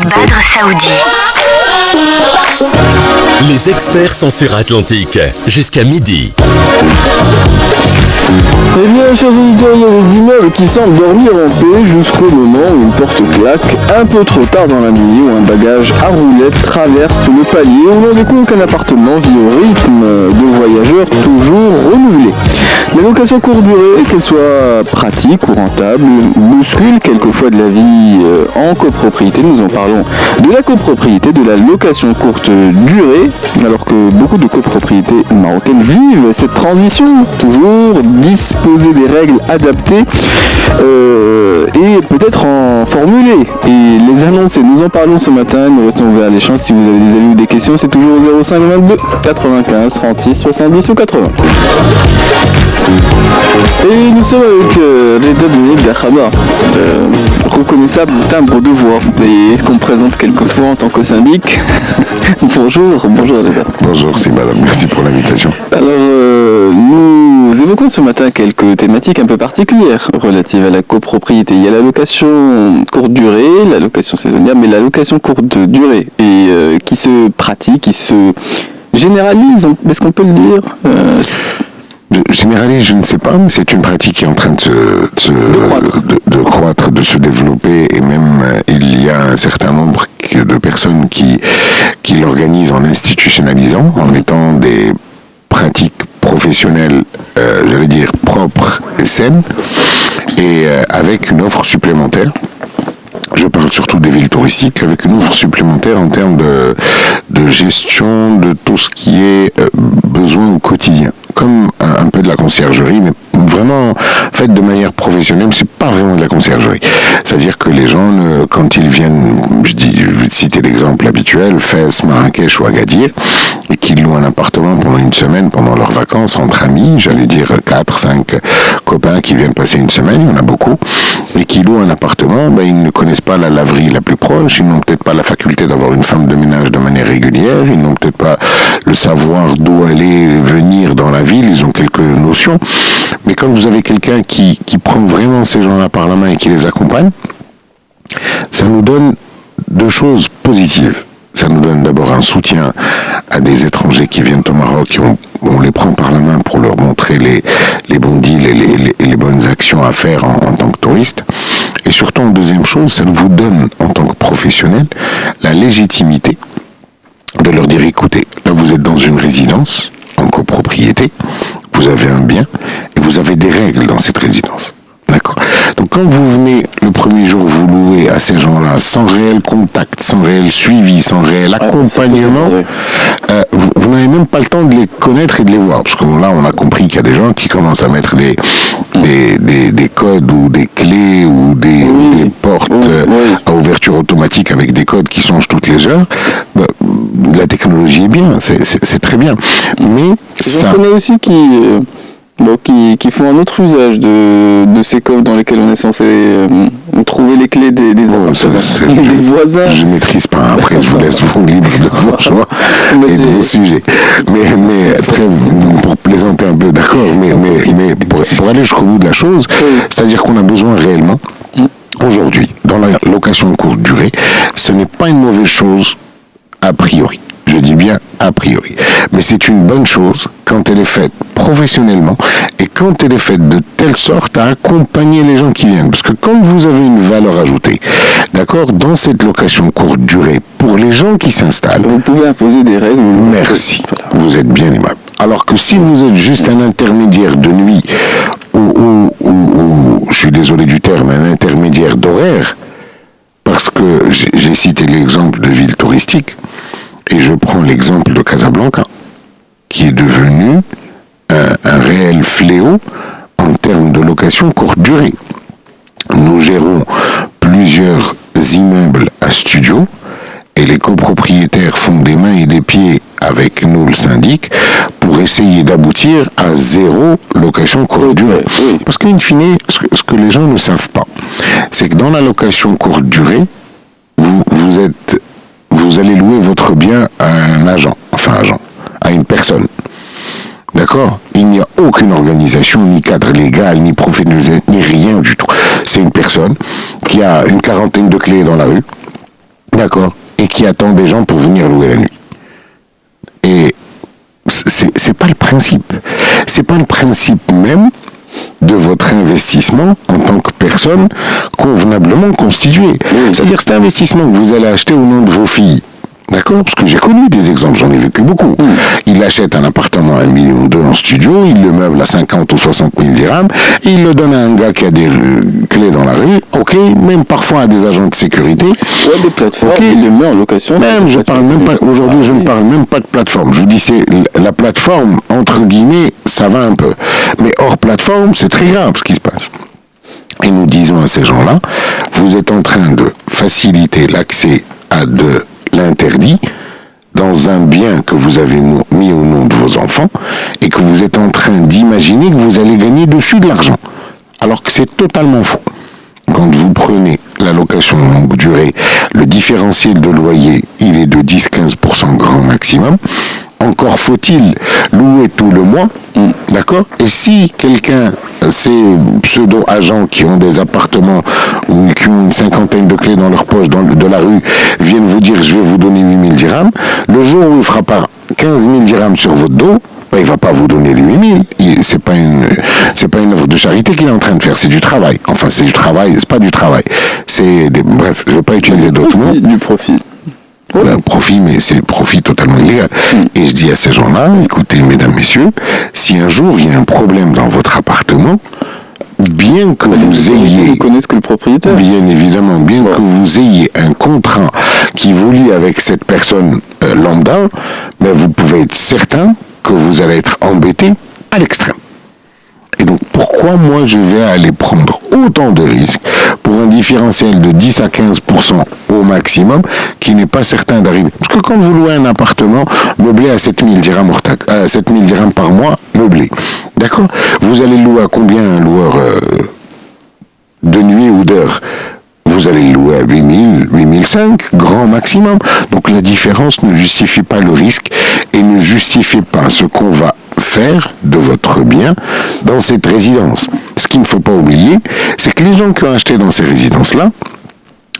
Badr Saoudi. Les experts sont sur Atlantique, jusqu'à midi. Eh bien, chers auditeurs, il y a des immeubles qui semblent dormir en paix jusqu'au moment où une porte claque un peu trop tard dans la nuit, où un bagage à roulettes traverse le palier, où l'on découvre qu'un appartement vit au rythme de voyageurs toujours renouvelés. La location courte durée, qu'elle soit pratique ou rentable, bouscule quelquefois de la vie en copropriété. Nous en parlons de la copropriété, de la location courte durée, alors que beaucoup de copropriétés marocaines vivent cette transition, toujours disposer des règles adaptées et peut-être en formuler et les annoncer. Nous en parlons ce matin, nous restons ouverts à l'échange. Si vous avez des avis ou des questions, c'est toujours au 05 22 95 36 70 ou 80. Et nous sommes avec Reda Benid d'Akhaba, reconnaissable timbre de voix et qu'on présente quelquefois en tant que syndic. Bonjour Reda. Bonjour, c'est madame, merci pour l'invitation. Alors, nous évoquons ce matin quelques thématiques un peu particulières relatives à la copropriété. Il y a la location courte durée, la location saisonnière, mais la location courte durée et qui se pratique, qui se généralise, est-ce qu'on peut le dire Généralise, je ne sais pas, mais c'est une pratique qui est en train de croître, de se développer, et même il y a un certain nombre de personnes qui l'organisent en institutionnalisant, en mettant des pratiques professionnelles, j'allais dire propres et saines, et avec une offre supplémentaire. Je parle surtout des villes touristiques, avec une offre supplémentaire en termes de gestion de tout ce qui est besoin au quotidien. Comme un peu de la conciergerie, mais vraiment faite de manière professionnelle, c'est pas vraiment de la conciergerie. C'est-à-dire que les gens, quand ils viennent, je vais citer l'exemple habituel, Fès, Marrakech ou Agadir, et qu'ils louent un appartement pendant une semaine, pendant leurs vacances, entre amis, j'allais dire 4-5 copains qui viennent passer une semaine, il y en a beaucoup, et qui louent un appartement, ils ne connaissent pas la laverie la plus proche, ils n'ont peut-être pas la faculté d'avoir une femme de ménage de manière régulière, ils n'ont peut-être pas le savoir d'où aller venir dans la ville, ils ont quelques notions, mais quand vous avez quelqu'un qui prend vraiment ces gens-là par la main et qui les accompagne, ça nous donne deux choses positives. Ça nous donne d'abord un soutien à des étrangers qui viennent au Maroc et on les prend par la main pour leur montrer les bons deals et les bonnes actions à faire en tant que touriste. Et surtout, en deuxième chose, ça vous donne, en tant que professionnel, la légitimité de leur dire, écoutez, là vous êtes dans une résidence, en copropriété, vous avez un bien et vous avez des règles dans cette résidence. D'accord. Donc quand vous venez le premier jour vous louer à ces gens-là sans réel contact, sans réel suivi, sans réel accompagnement, vous n'avez même pas le temps de les connaître et de les voir. Parce que là on a compris qu'il y a des gens qui commencent à mettre des codes ou des clés ou des portes à ouverture automatique avec des codes qui changent toutes les heures. La technologie est bien, c'est très bien. Mais j'en connais aussi qui font un autre usage de ces codes dans lesquels on est censé trouver les clés des voisins. Je ne maîtrise pas, après je vous laisse vous libre de vos choix et de vos sujets. Mais pour plaisanter un peu, d'accord, mais pour aller jusqu'au bout de la chose, c'est-à-dire qu'on a besoin réellement, aujourd'hui, dans la location courte durée, ce n'est pas une mauvaise chose a priori. Je dis bien a priori. Mais c'est une bonne chose quand elle est faite professionnellement et quand elle est faite de telle sorte à accompagner les gens qui viennent. Parce que quand vous avez une valeur ajoutée, d'accord, dans cette location courte durée, pour les gens qui s'installent... Vous pouvez imposer des règles. Merci. Vous êtes bien aimable. Alors que si vous êtes juste un intermédiaire de nuit ou je suis désolé du terme, un intermédiaire d'horaire, parce que j'ai cité l'exemple de ville touristique, et je prends l'exemple de Casablanca, qui est devenu un réel fléau en termes de location courte durée. Nous gérons plusieurs immeubles à studio, et les copropriétaires font des mains et des pieds avec nous, le syndic, pour essayer d'aboutir à zéro location courte durée. Parce qu'in fine, ce que les gens ne savent pas, c'est que dans la location courte durée, vous allez louer votre bien à un agent, à une personne. D'accord ? Il n'y a aucune organisation, ni cadre légal, ni professionnel, ni rien du tout. C'est une personne qui a une quarantaine de clés dans la rue, d'accord, et qui attend des gens pour venir louer la nuit. Et c'est pas le principe. C'est pas le principe même de votre investissement en tant que personne convenablement constituée. C'est-à-dire cet investissement que vous allez acheter au nom de vos filles. D'accord? Parce que j'ai connu des exemples, j'en ai vécu beaucoup. Il achète un appartement à 1,2 million en studio, il le meuble à 50 ou 60 000 dirhams, et il le donne à un gars qui a des clés dans la rue, ok, même parfois à des agents de sécurité. Ouais, des plateformes, okay. Il le met en location. Même, je parle même pas, aujourd'hui, je ne parle même pas de plateforme. Je vous dis, c'est la plateforme, entre guillemets, ça va un peu. Mais hors plateforme, c'est très grave ce qui se passe. Et nous disons à ces gens-là, vous êtes en train de faciliter l'accès à de l'interdit dans un bien que vous avez mis au nom de vos enfants et que vous êtes en train d'imaginer que vous allez gagner dessus de l'argent. Alors que c'est totalement faux. Quand vous prenez la location longue durée, le différentiel de loyer, il est de 10-15% grand maximum. Encore faut-il louer tout le mois, d'accord? Et si quelqu'un, ces pseudo-agents qui ont des appartements ou qui ont une cinquantaine de clés dans leur poche de la rue, viennent vous dire je vais vous donner 8 000 dirhams, le jour où il frappera 15 000 dirhams sur votre dos, il ne va pas vous donner les 8 000. C'est pas une œuvre de charité qu'il est en train de faire, c'est du travail. Enfin, c'est du travail, c'est pas du travail. Bref, je ne vais pas utiliser d'autres mots. Du profit. Un profit, mais c'est profit totalement illégal. Et je dis à ces gens-là, écoutez, mesdames, messieurs, si un jour il y a un problème dans votre appartement, bien que vous ayez... Vous connaissez que le propriétaire. Bien évidemment, bien que vous ayez un contrat qui vous lie avec cette personne lambda, ben vous pouvez être certain que vous allez être embêté à l'extrême. Et donc, pourquoi moi je vais aller prendre autant de risques pour un différentiel de 10 à 15% au maximum qui n'est pas certain d'arriver? Parce que quand vous louez un appartement meublé à 7 000 dirhams, 7 000 dirhams par mois, meublé, d'accord? Vous allez louer à combien un loueur de nuit ou d'heure? Vous allez le louer à 8 000, 8 500, grand maximum. Donc la différence ne justifie pas le risque et ne justifie pas ce qu'on va faire de votre bien dans cette résidence. Ce qu'il ne faut pas oublier, c'est que les gens qui ont acheté dans ces résidences-là,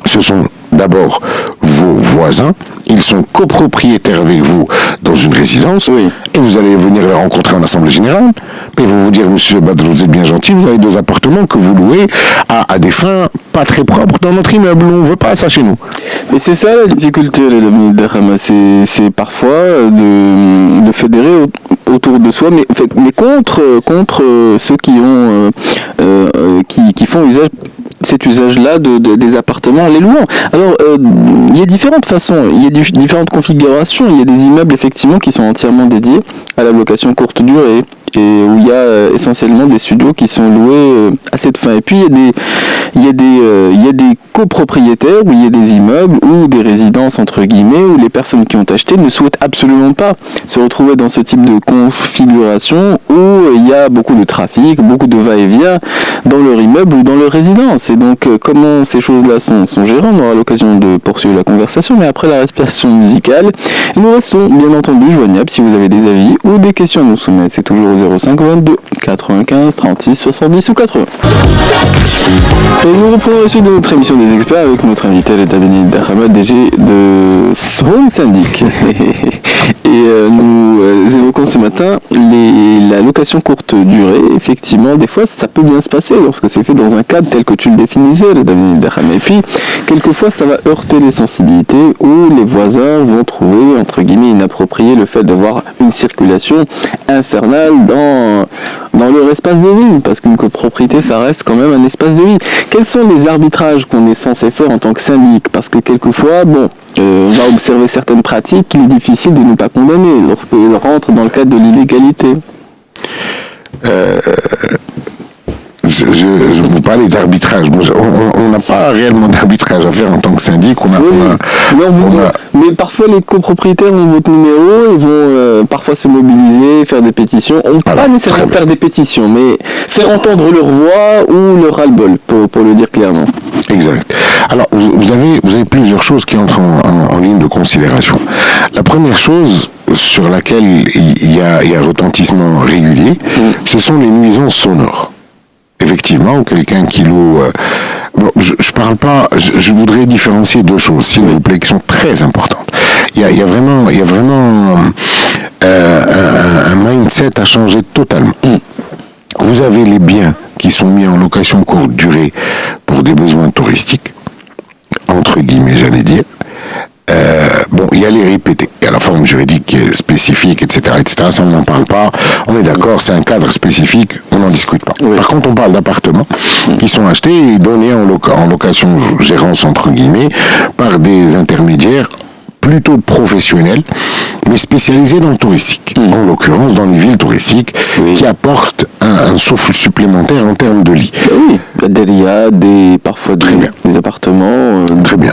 ce sont d'abord vos voisins, ils sont copropriétaires avec vous dans une résidence, et vous allez venir les rencontrer en assemblée générale, et ils vont vous dire, monsieur Badr, vous êtes bien gentil, vous avez 2 appartements que vous louez à des fins pas très propres dans notre immeuble, on ne veut pas ça chez nous. Mais c'est ça la difficulté, c'est parfois de fédérer autour de soi, mais contre ceux qui font cet usage-là des appartements en les louant. Alors, il y a différentes façons, il y a différentes configurations. Il y a des immeubles, effectivement, qui sont entièrement dédiés à la location courte durée et où il y a essentiellement des studios qui sont loués à cette fin. Et puis, il y a des copropriétaires où il y a des immeubles ou des résidences, entre guillemets, où les personnes qui ont acheté ne souhaitent absolument pas se retrouver dans ce type de configuration où il y a beaucoup de trafic, beaucoup de va-et-vient dans leur immeuble ou dans leur résidence. Et donc, comment ces choses-là sont gérées? On aura l'occasion de poursuivre la conversation, mais après la respiration musicale. Et nous restons, bien entendu, joignables si vous avez des avis ou des questions à nous soumettre. C'est toujours au 05 22 95 36 70 ou 80. Et nous reprenons la suite de notre émission des experts avec notre invité, Benny Derhamad, DG de Home Syndic. Et nous évoquons ce matin la location courte durée. Effectivement, des fois, ça peut bien se passer lorsque c'est fait dans un cadre tel que tu le définissais, Benny Derhamad. Et puis, quelquefois, ça va heurter les sensibilités où les voisins vont trouver, entre guillemets, inapproprié le fait d'avoir une circulation infernale dans leur espace de vie, parce qu'une copropriété, ça reste quand même un espace de vie. Quels sont les arbitrages qu'on est censé faire en tant que syndic? Parce que quelquefois, on va observer certaines pratiques qu'il est difficile de ne pas condamner lorsqu'elles rentrent dans le cadre de l'illégalité. Je vous parlais d'arbitrage. On n'a pas réellement d'arbitrage à faire en tant que syndic. Mais parfois, les copropriétaires ont votre numéro, ils vont parfois se mobiliser, faire des pétitions. On ne peut pas nécessairement faire des pétitions, mais faire entendre leur voix ou leur ras-le-bol, pour le dire clairement. Exact. Alors, vous avez plusieurs choses qui entrent en ligne de considération. La première chose sur laquelle il y a un retentissement régulier, ce sont les nuisances sonores. effectivement, quelqu'un qui loue... bon, je parle pas... Je voudrais différencier deux choses, s'il vous plaît, qui sont très importantes. Il y a vraiment un mindset à changer totalement. Vous avez les biens qui sont mis en location courte durée pour des besoins touristiques, entre guillemets, j'allais dire. Bon, il y a les répétés, il y a la forme juridique qui est spécifique, etc., etc. Ça, on n'en parle pas. On est d'accord, c'est un cadre spécifique, on n'en discute pas. Oui. Par contre, on parle d'appartements qui sont achetés et donnés en location gérance, entre guillemets, par des intermédiaires plutôt professionnels, mais spécialisés dans le touristique. En l'occurrence, dans les villes touristiques, qui apportent un souffle supplémentaire en termes de lits. Oui, il y a parfois des appartements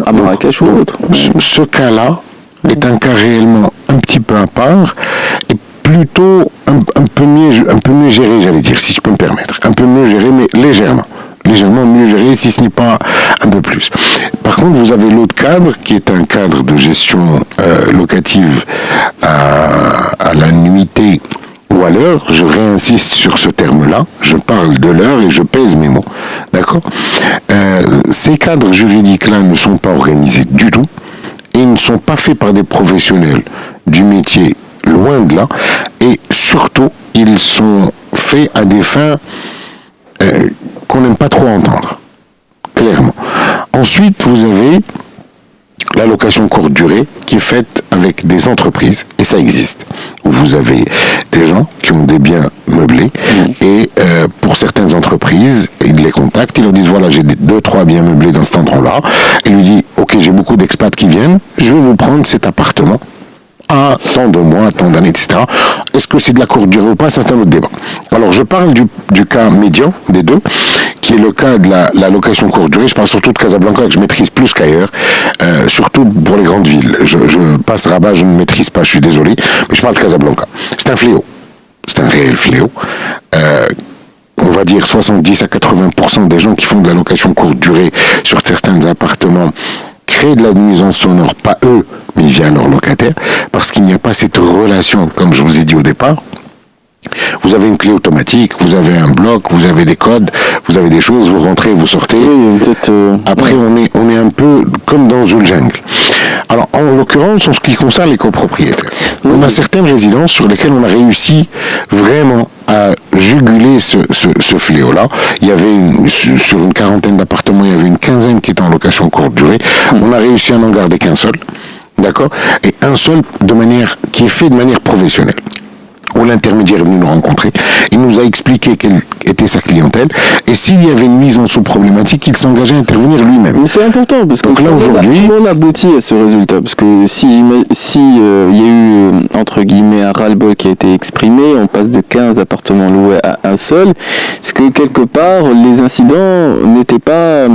à Marrakech ou autre. Ce cas-là est un cas réellement un petit peu à part et plutôt un peu mieux géré, j'allais dire, si je peux me permettre. Un peu mieux géré, mais légèrement mieux géré, si ce n'est pas un peu plus. Par contre, vous avez l'autre cadre, qui est un cadre de gestion locative à la nuitée ou à l'heure. Je réinsiste sur ce terme-là, je parle de l'heure et je pèse mes mots. D'accord ? Ces cadres juridiques-là ne sont pas organisés du tout et ils ne sont pas faits par des professionnels du métier, loin de là, et surtout, ils sont faits à des fins qu'on n'aime pas trop entendre, clairement. Ensuite, vous avez la location courte durée qui est faite avec des entreprises, et ça existe, où vous avez des gens qui ont des biens meublés, et pour certaines entreprises, ils les contactent, ils leur disent, voilà, j'ai 2-3 biens meublés dans cet endroit-là, et lui dit, ok, j'ai beaucoup d'expats qui viennent, je vais vous prendre cet appartement, à tant de mois, tant d'années, etc. Est-ce que c'est de la courte durée ou pas? C'est un autre débat. Alors, je parle du cas médian des deux, qui est le cas de la location courte durée. Je parle surtout de Casablanca, que je maîtrise plus qu'ailleurs, surtout pour les grandes villes. Je passe Rabat, je ne maîtrise pas, je suis désolé, mais je parle de Casablanca. C'est un fléau. C'est un réel fléau. On va dire 70 à 80% des gens qui font de la location courte durée sur certains appartements créent de la nuisance sonore, pas eux, mais via leurs locataires, parce qu'il n'y a pas cette relation, comme je vous ai dit au départ. Vous avez une clé automatique, vous avez un bloc, vous avez des codes, vous avez des choses, vous rentrez, vous sortez. Après, on est un peu comme dans une jungle. Alors, en l'occurrence, en ce qui concerne les copropriétaires, on a certaines résidences sur lesquelles on a réussi vraiment à juguler ce fléau-là. Il y avait sur une quarantaine d'appartements, il y avait une quinzaine qui étaient en location courte durée. On a réussi à n'en garder qu'un seul, d'accord ? Et un seul qui est fait de manière professionnelle. Où l'intermédiaire est venu nous rencontrer, il nous a expliqué quelle était sa clientèle, et s'il y avait une nuisance ou problématique, il s'engageait à intervenir lui-même. Mais c'est important, parce que donc là aujourd'hui, on aboutit à ce résultat, parce que si il y a eu entre guillemets un ras-le-bol qui a été exprimé, on passe de 15 appartements loués à un seul, c'est que quelque part les incidents n'étaient pas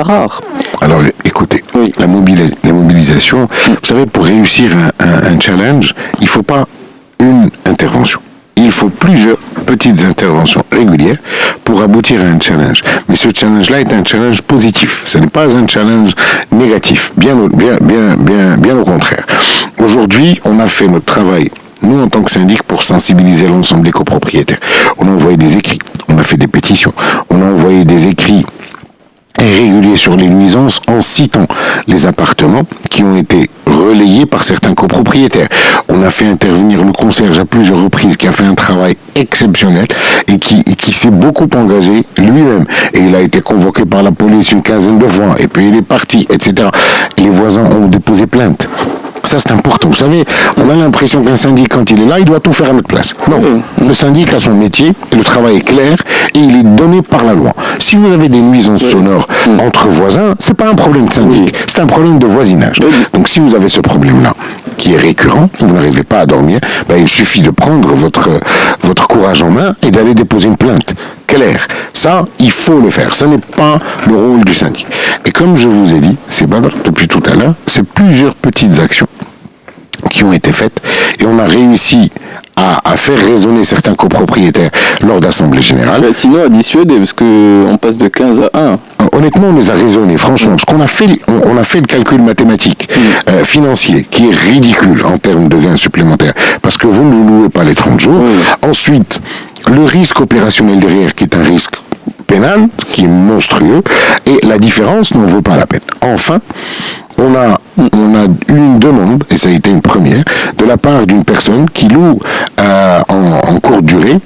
rares. Alors écoutez, oui. La mobilisation, vous savez, pour réussir un challenge, il ne faut pas une intervention. Il faut plusieurs petites interventions régulières pour aboutir à un challenge. Mais ce challenge-là est un challenge positif. Ce n'est pas un challenge négatif. Bien au contraire. Aujourd'hui, on a fait notre travail, nous, en tant que syndic, pour sensibiliser l'ensemble des copropriétaires. On a envoyé des écrits, on a fait des pétitions, on a envoyé des écrits réguliers sur les nuisances en citant les appartements qui ont été relayés par certains copropriétaires. On a fait intervenir le concierge à plusieurs reprises qui a fait un travail exceptionnel et qui s'est beaucoup engagé lui-même. Et il a été convoqué par la police une quinzaine de fois et puis il est parti, etc. Les voisins ont déposé plainte. Ça, c'est important. Vous savez, on a l'impression qu'un syndic, quand il est là, il doit tout faire à notre place. Non, le syndic a son métier, et le travail est clair, et il est donné par la loi. Si vous avez des nuisances sonores entre voisins, c'est pas un problème de syndic, c'est un problème de voisinage. Donc si vous avez ce problème-là, qui est récurrent, vous n'arrivez pas à dormir, il suffit de prendre votre courage en main et d'aller déposer une plainte. Clair. Ça, il faut le faire. Ce n'est pas le rôle du syndic. Et comme je vous ai dit, c'est pas depuis tout à l'heure, c'est plusieurs petites actions qui ont été faites et on a réussi à faire résonner certains copropriétaires lors d'assemblées générales. Sinon à dissuader, parce qu'on passe de 15 à 1. Honnêtement, on les a raisonnés, franchement, parce qu'on a fait le calcul mathématique financier qui est ridicule en termes de gains supplémentaires, parce que vous ne louez pas les 30 jours. Ensuite, le risque opérationnel derrière, qui est un risque pénal qui est monstrueux, et la différence n'en vaut pas la peine. Enfin, on a eu une demande, et ça a été une première, de la part d'une personne qui loue en courte durée,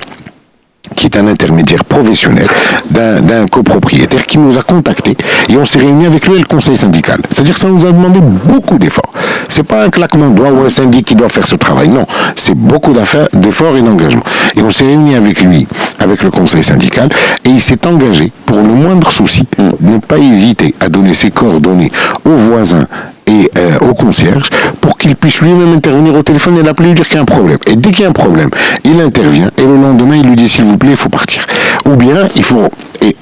qui est un intermédiaire professionnel d'un copropriétaire qui nous a contactés, et on s'est réunis avec lui et le conseil syndical. C'est-à-dire que ça nous a demandé beaucoup d'efforts. C'est pas un claquement de doigts ou un syndic qui doit faire ce travail, non. C'est beaucoup d'efforts et d'engagement. Et on s'est réunis avec lui, avec le conseil syndical, et il s'est engagé, pour le moindre souci, ne pas hésiter à donner ses coordonnées aux voisins et au concierge pour qu'il puisse lui-même intervenir au téléphone et l'appeler, lui dire qu'il y a un problème. Et dès qu'il y a un problème, il intervient et le lendemain il lui dit s'il vous plaît, il faut partir. Ou bien il faut... Et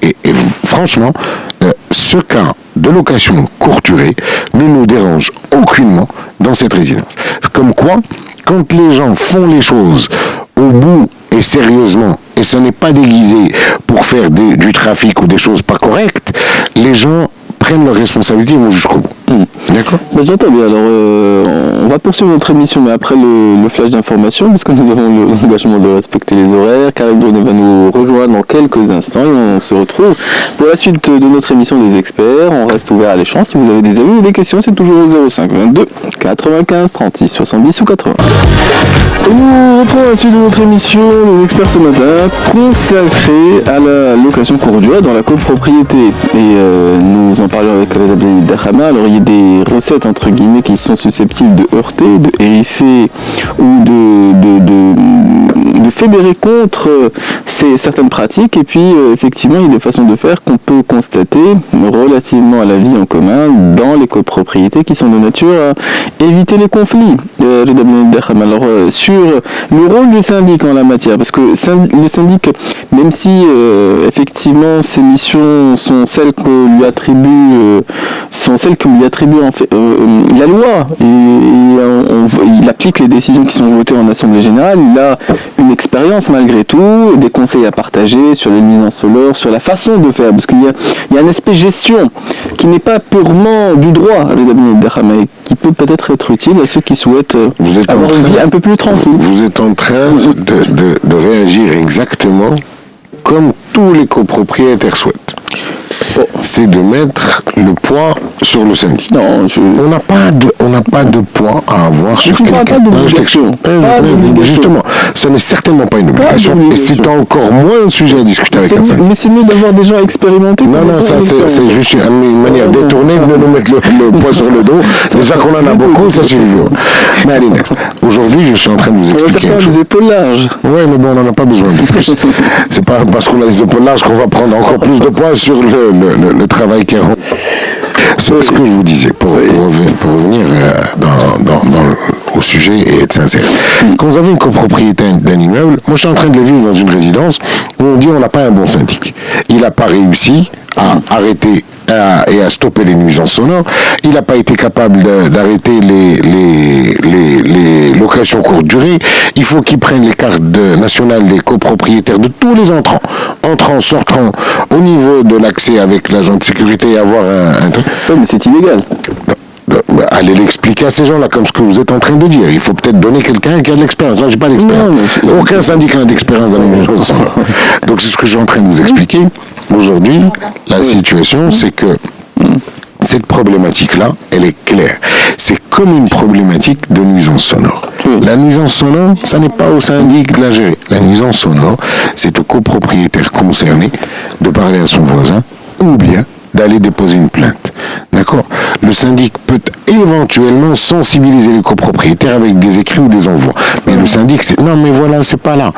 franchement, ce cas de location courte durée ne nous dérange aucunement dans cette résidence. Comme quoi, quand les gens font les choses au bout et sérieusement, et ce n'est pas déguisé pour faire du trafic ou des choses pas correctes, les gens prennent leurs responsabilités et vont jusqu'au bout. D'accord. J'entends bien. Alors, on va poursuivre notre émission, mais après le flash d'information, parce que nous avons l'engagement de respecter les horaires. Karim Brunet va nous rejoindre dans quelques instants et on se retrouve pour la suite de notre émission des experts. On reste ouvert à l'échange. Si vous avez des avis ou des questions, c'est toujours au 05 22 95 36 70 ou 80. Et nous reprenons la suite de notre émission des experts ce matin, consacrée à la location courte durée dans la copropriété. Et nous en parlons avec Khaled Abdelhama. Alors, il y a des recettes entre guillemets qui sont susceptibles de heurter, de hérisser ou de fédérer contre certaines pratiques, et puis effectivement il y a des façons de faire qu'on peut constater relativement à la vie en commun dans les copropriétés qui sont de nature à éviter les conflits. Alors sur le rôle du syndic en la matière, parce que le syndic, même si effectivement ses missions sont celles que lui attribue en fait la loi, et il applique les décisions qui sont votées en assemblée générale, il a une expérience malgré tout, des conseils à partager sur les nuisances sonores, sur la façon de faire, parce qu'il y a un aspect gestion qui n'est pas purement du droit, qui peut peut-être être utile à ceux qui souhaitent avoir une vie un peu plus tranquille. Vous êtes en train de réagir exactement comme tous les copropriétaires souhaitent. C'est de mettre le poids sur le syndic. Non, on n'a pas de poids à avoir sur quelqu'un. Justement, ce n'est certainement pas une obligation. Et c'est encore moins un sujet à discuter avec un syndic. Mais c'est mieux d'avoir des gens expérimentés. Non, ça c'est juste une manière détournée de nous mettre le poids sur le dos. Déjà qu'on en a beaucoup, ça c'est vieux. Mais Aline, aujourd'hui je suis en train de vous expliquer. Certains ont des épaules larges. Oui, mais bon, on n'en a pas besoin de plus. C'est pas parce qu'on a des épaules larges qu'on va prendre encore plus de poids sur le travail qui est rendu. C'est ce que je vous disais, pour revenir au sujet et être sincère. Quand vous avez une copropriété d'un immeuble, moi je suis en train de le vivre dans une résidence où on dit on n'a pas un bon syndic. Il n'a pas réussi à arrêter et à stopper les nuisances sonores. Il n'a pas été capable d'arrêter les locations courte durée. Il faut qu'il prenne les cartes nationales des copropriétaires de tous les entrants, sortants, au niveau de l'accès avec l'agent de sécurité et avoir un truc. Oui, mais c'est illégal. Allez l'expliquer à ces gens-là, comme ce que vous êtes en train de dire. Il faut peut-être donner quelqu'un qui a de l'expérience. Moi, je n'ai pas d'expérience. Aucun syndicat n'a d'expérience dans les nuisances sonores. Donc, c'est ce que je suis en train de vous expliquer. Aujourd'hui, la situation, c'est que cette problématique-là, elle est claire. C'est comme une problématique de nuisance sonore. La nuisance sonore, ça n'est pas au syndic de la gérer. La nuisance sonore, c'est au copropriétaire concerné de parler à son voisin ou bien d'aller déposer une plainte. D'accord ? Le syndic peut éventuellement sensibiliser les copropriétaires avec des écrits ou des envois. Mais le syndic, c'est... Non, mais voilà, c'est pas là.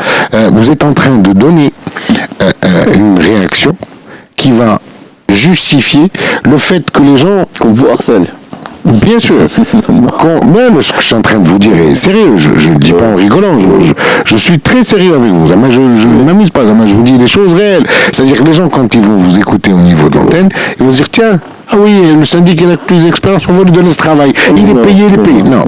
Vous êtes en train de donner une réaction qui va justifier le fait que les gens... Qu'on vous harcèle. Bien sûr. Même ce que je suis en train de vous dire est sérieux. Je ne le dis pas en rigolant. Je suis très sérieux avec vous. Je ne m'amuse pas. Je vous dis des choses réelles. C'est-à-dire que les gens, quand ils vont vous écouter au niveau de l'antenne, ils vont se dire, tiens, ah oui, le syndic il a plus d'expérience, on va lui donner ce travail. Il est payé. Non.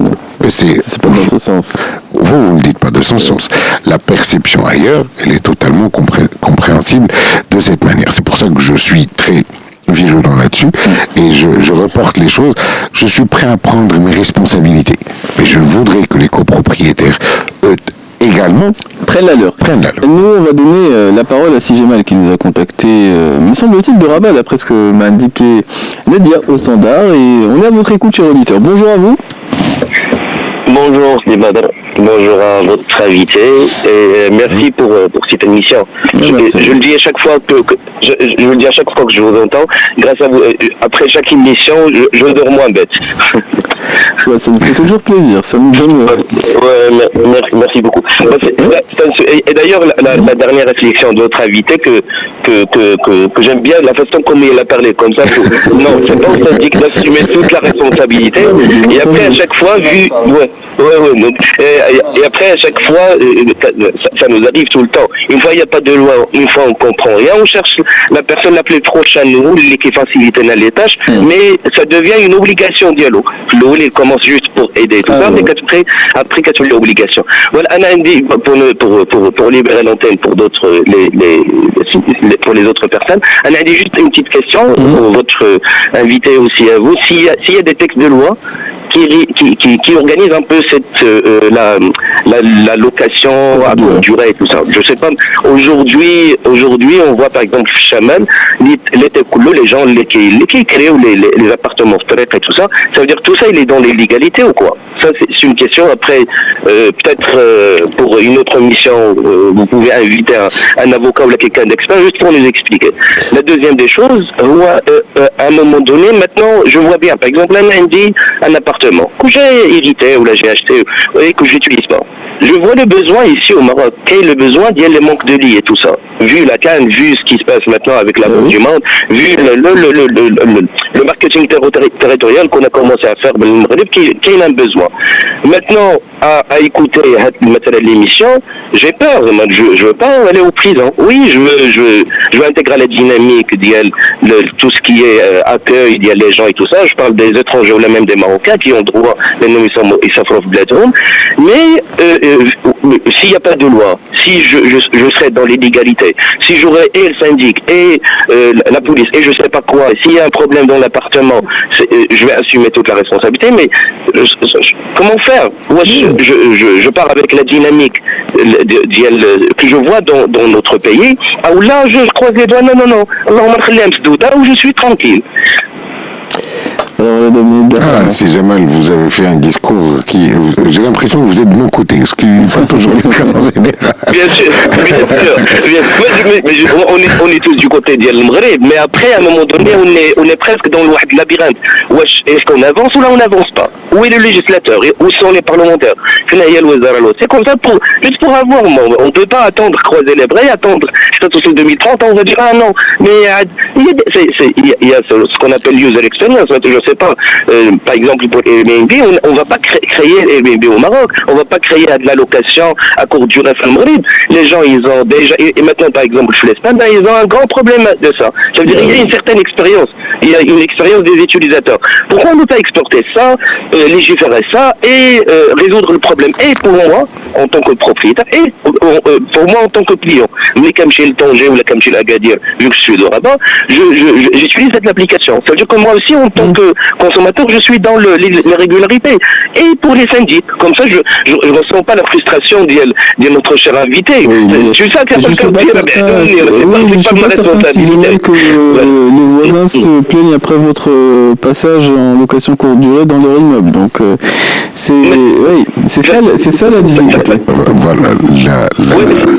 C'est pas dans ce sens. Vous ne le dites pas de ce sens. La perception ailleurs, elle est totalement compréhensible de cette manière. C'est pour ça que je suis très virulent là-dessus et je reporte les choses. Je suis prêt à prendre mes responsabilités. Mais je voudrais que les copropriétaires, eux, légalement prennent la leur. Nous, on va donner la parole à Sigemal qui nous a contacté, me semble-t-il, de Rabat, d'après ce que m'a indiqué Nadia au standard. Et on est à votre écoute, cher auditeur. Bonjour à vous. Bonjour, c'est Badr. Bonjour à votre invité et merci pour cette émission. Je le dis à chaque fois que je le dis à chaque fois que je vous entends. Grâce à vous, après chaque émission, je dors moins bête. Ouais, ça nous fait toujours plaisir. Ça nous donne. Merci beaucoup. Et d'ailleurs, la dernière réflexion de votre invité que j'aime bien, la façon comme il a parlé comme ça. Non, c'est pas au syndic d'assumer toute la responsabilité. Et après, à chaque fois, donc, et après, à chaque fois, ça nous arrive tout le temps. Une fois, il n'y a pas de loi, une fois, on comprend rien, on cherche la personne la plus proche à nous, qui facilite les tâches, mais ça devient une obligation de dialogue. Le il commence juste pour aider tout ça, mais après, qu'est-ce que l'obligation? Voilà, Anna dit, pour libérer l'antenne pour d'autres, pour les autres personnes, Anna dit juste une petite question pour votre invité aussi à vous. S'il y a des textes de loi qui organise un peu la location à courte durée et tout ça. Je sais pas, aujourd'hui, on voit par exemple Chaman, les gens qui créent les appartements et tout ça, ça veut dire tout ça il est dans les légalités ou quoi? Ça c'est une question. Après, peut-être pour une autre mission, vous pouvez inviter un avocat ou quelqu'un d'expert juste pour nous expliquer. La deuxième des choses, à un moment donné, maintenant, je vois bien, par exemple, un appartement que j'ai hérité ou là j'ai acheté et que j'utilise pas. Je vois le besoin ici au Maroc. Quel est le besoin? Il y a le manque de lits et tout ça. Vu la canne, vu ce qui se passe maintenant avec la Coupe du Monde, vu le marketing territorial qu'on a commencé à faire, qui a un besoin. Maintenant, à écouter l'émission, j'ai peur. Je veux pas aller au prison. Oui, je veux intégrer la dynamique, tout ce qui est accueil, les gens et tout ça. Je parle des étrangers ou même des Marocains qui ont droit, ils s'affrontent Bladron. Mais s'il n'y a pas de loi, si je serais dans l'illégalité, si j'aurais et le syndic et la police et je sais pas quoi, s'il y a un problème dans l'appartement, je vais assumer toute la responsabilité, mais comment faire? Moi, je pars avec la dynamique que je vois dans notre pays, où là je croise les doigts, non, où je suis tranquille. C'est Jamal, vous avez fait un discours qui... J'ai l'impression que vous êtes de mon côté, ce qui n'est pas toujours le cas en général. Bien sûr. Mais on est tous du côté d'Yal Mghreb, mais après, à un moment donné, on est presque dans le labyrinthe. Est-ce qu'on avance ou là on n'avance pas? Où est le législateur? Où sont les parlementaires? C'est comme ça, juste pour avoir... On ne peut pas attendre, croiser les bras, attendre jusqu'à 2030, on va dire, ah non, mais il y a ce qu'on appelle user experience, je sais pas, par exemple pour Airbnb, on va pas créer Airbnb au Maroc, on va pas créer de la location à courte durée à Maghreb. Les gens ils ont déjà, et maintenant par exemple chez l'Espagne, ils ont un grand problème de ça. Ça veut dire qu'il y a une certaine expérience, il y a une expérience des utilisateurs. Pourquoi on ne peut pas exporter ça, légiférer ça et résoudre le problème? Et pour moi, en tant que propriétaire, et pour moi en tant que client, mais comme chez le Tanger ou comme chez l'Agadir, vu que je suis de Rabat, j'utilise cette application. Ça veut dire que moi aussi en tant que consommateur, je suis dans les régularités. Et pour les syndics, comme ça, je ne ressens pas la frustration de notre cher invité. Je suis certain si jamais que les voisins se plaignent après votre passage en location courte durée dans leur immeuble. Donc c'est ça la difficulté. Voilà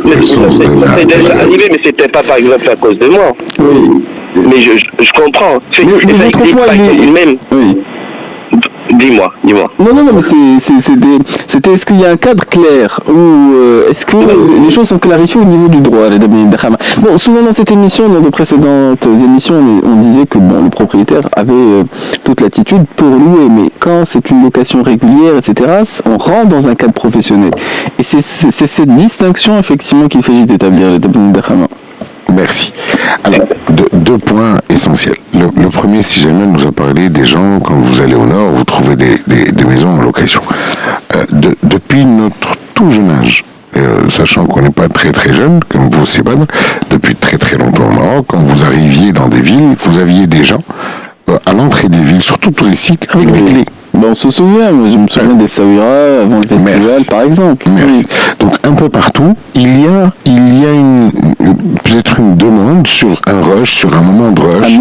la source de la... C'est déjà arrivé, mais c'était pas par exemple à cause de moi. Oui. Mais je comprends. Mais votre point, oui. Dis-moi. Non, mais c'était est-ce qu'il y a un cadre clair ou est-ce que les choses sont clarifiées au niveau du droit? Bon, souvent dans cette émission, dans de précédentes émissions, on disait que le propriétaire avait toute l'attitude pour louer, mais quand c'est une location régulière, etc., on rentre dans un cadre professionnel. Et c'est cette distinction, effectivement, qu'il s'agit d'établir, les Dakhama. Merci. Alors, deux points essentiels. Le premier, si jamais nous a parlé des gens, quand vous allez au nord, vous trouvez des maisons en location. Depuis notre tout jeune âge, sachant qu'on n'est pas très très jeune, comme vous, Sébad, depuis très très longtemps au Maroc, quand vous arriviez dans des villes, vous aviez des gens à l'entrée des villes, surtout touristiques, avec des clés. On se souvient, moi, je me souviens des Saouira avant le festival, par exemple. Merci. Donc un peu partout, il y a peut-être une demande sur un rush, sur un moment de rush,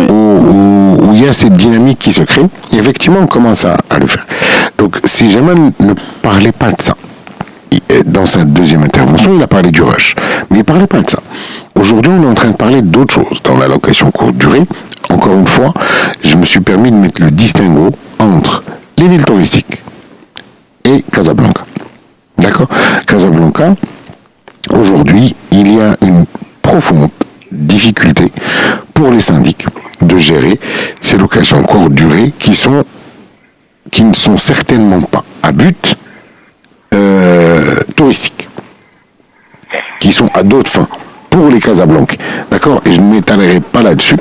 où il y a cette dynamique qui se crée. Et effectivement, on commence à le faire. Donc si Jamal ne parlait pas de ça, dans sa deuxième intervention, il a parlé du rush, mais il ne parlait pas de ça. Aujourd'hui, on est en train de parler d'autre chose. Dans la location courte durée, encore une fois, je me suis permis de mettre le distinguo entre les villes touristiques et Casablanca. D'accord ? Casablanca, aujourd'hui, il y a une profonde difficulté pour les syndics de gérer ces locations courte durée qui ne sont certainement pas à but touristique, qui sont à d'autres fins pour les Casablancais, d'accord ? Et je ne m'étalerai pas là-dessus.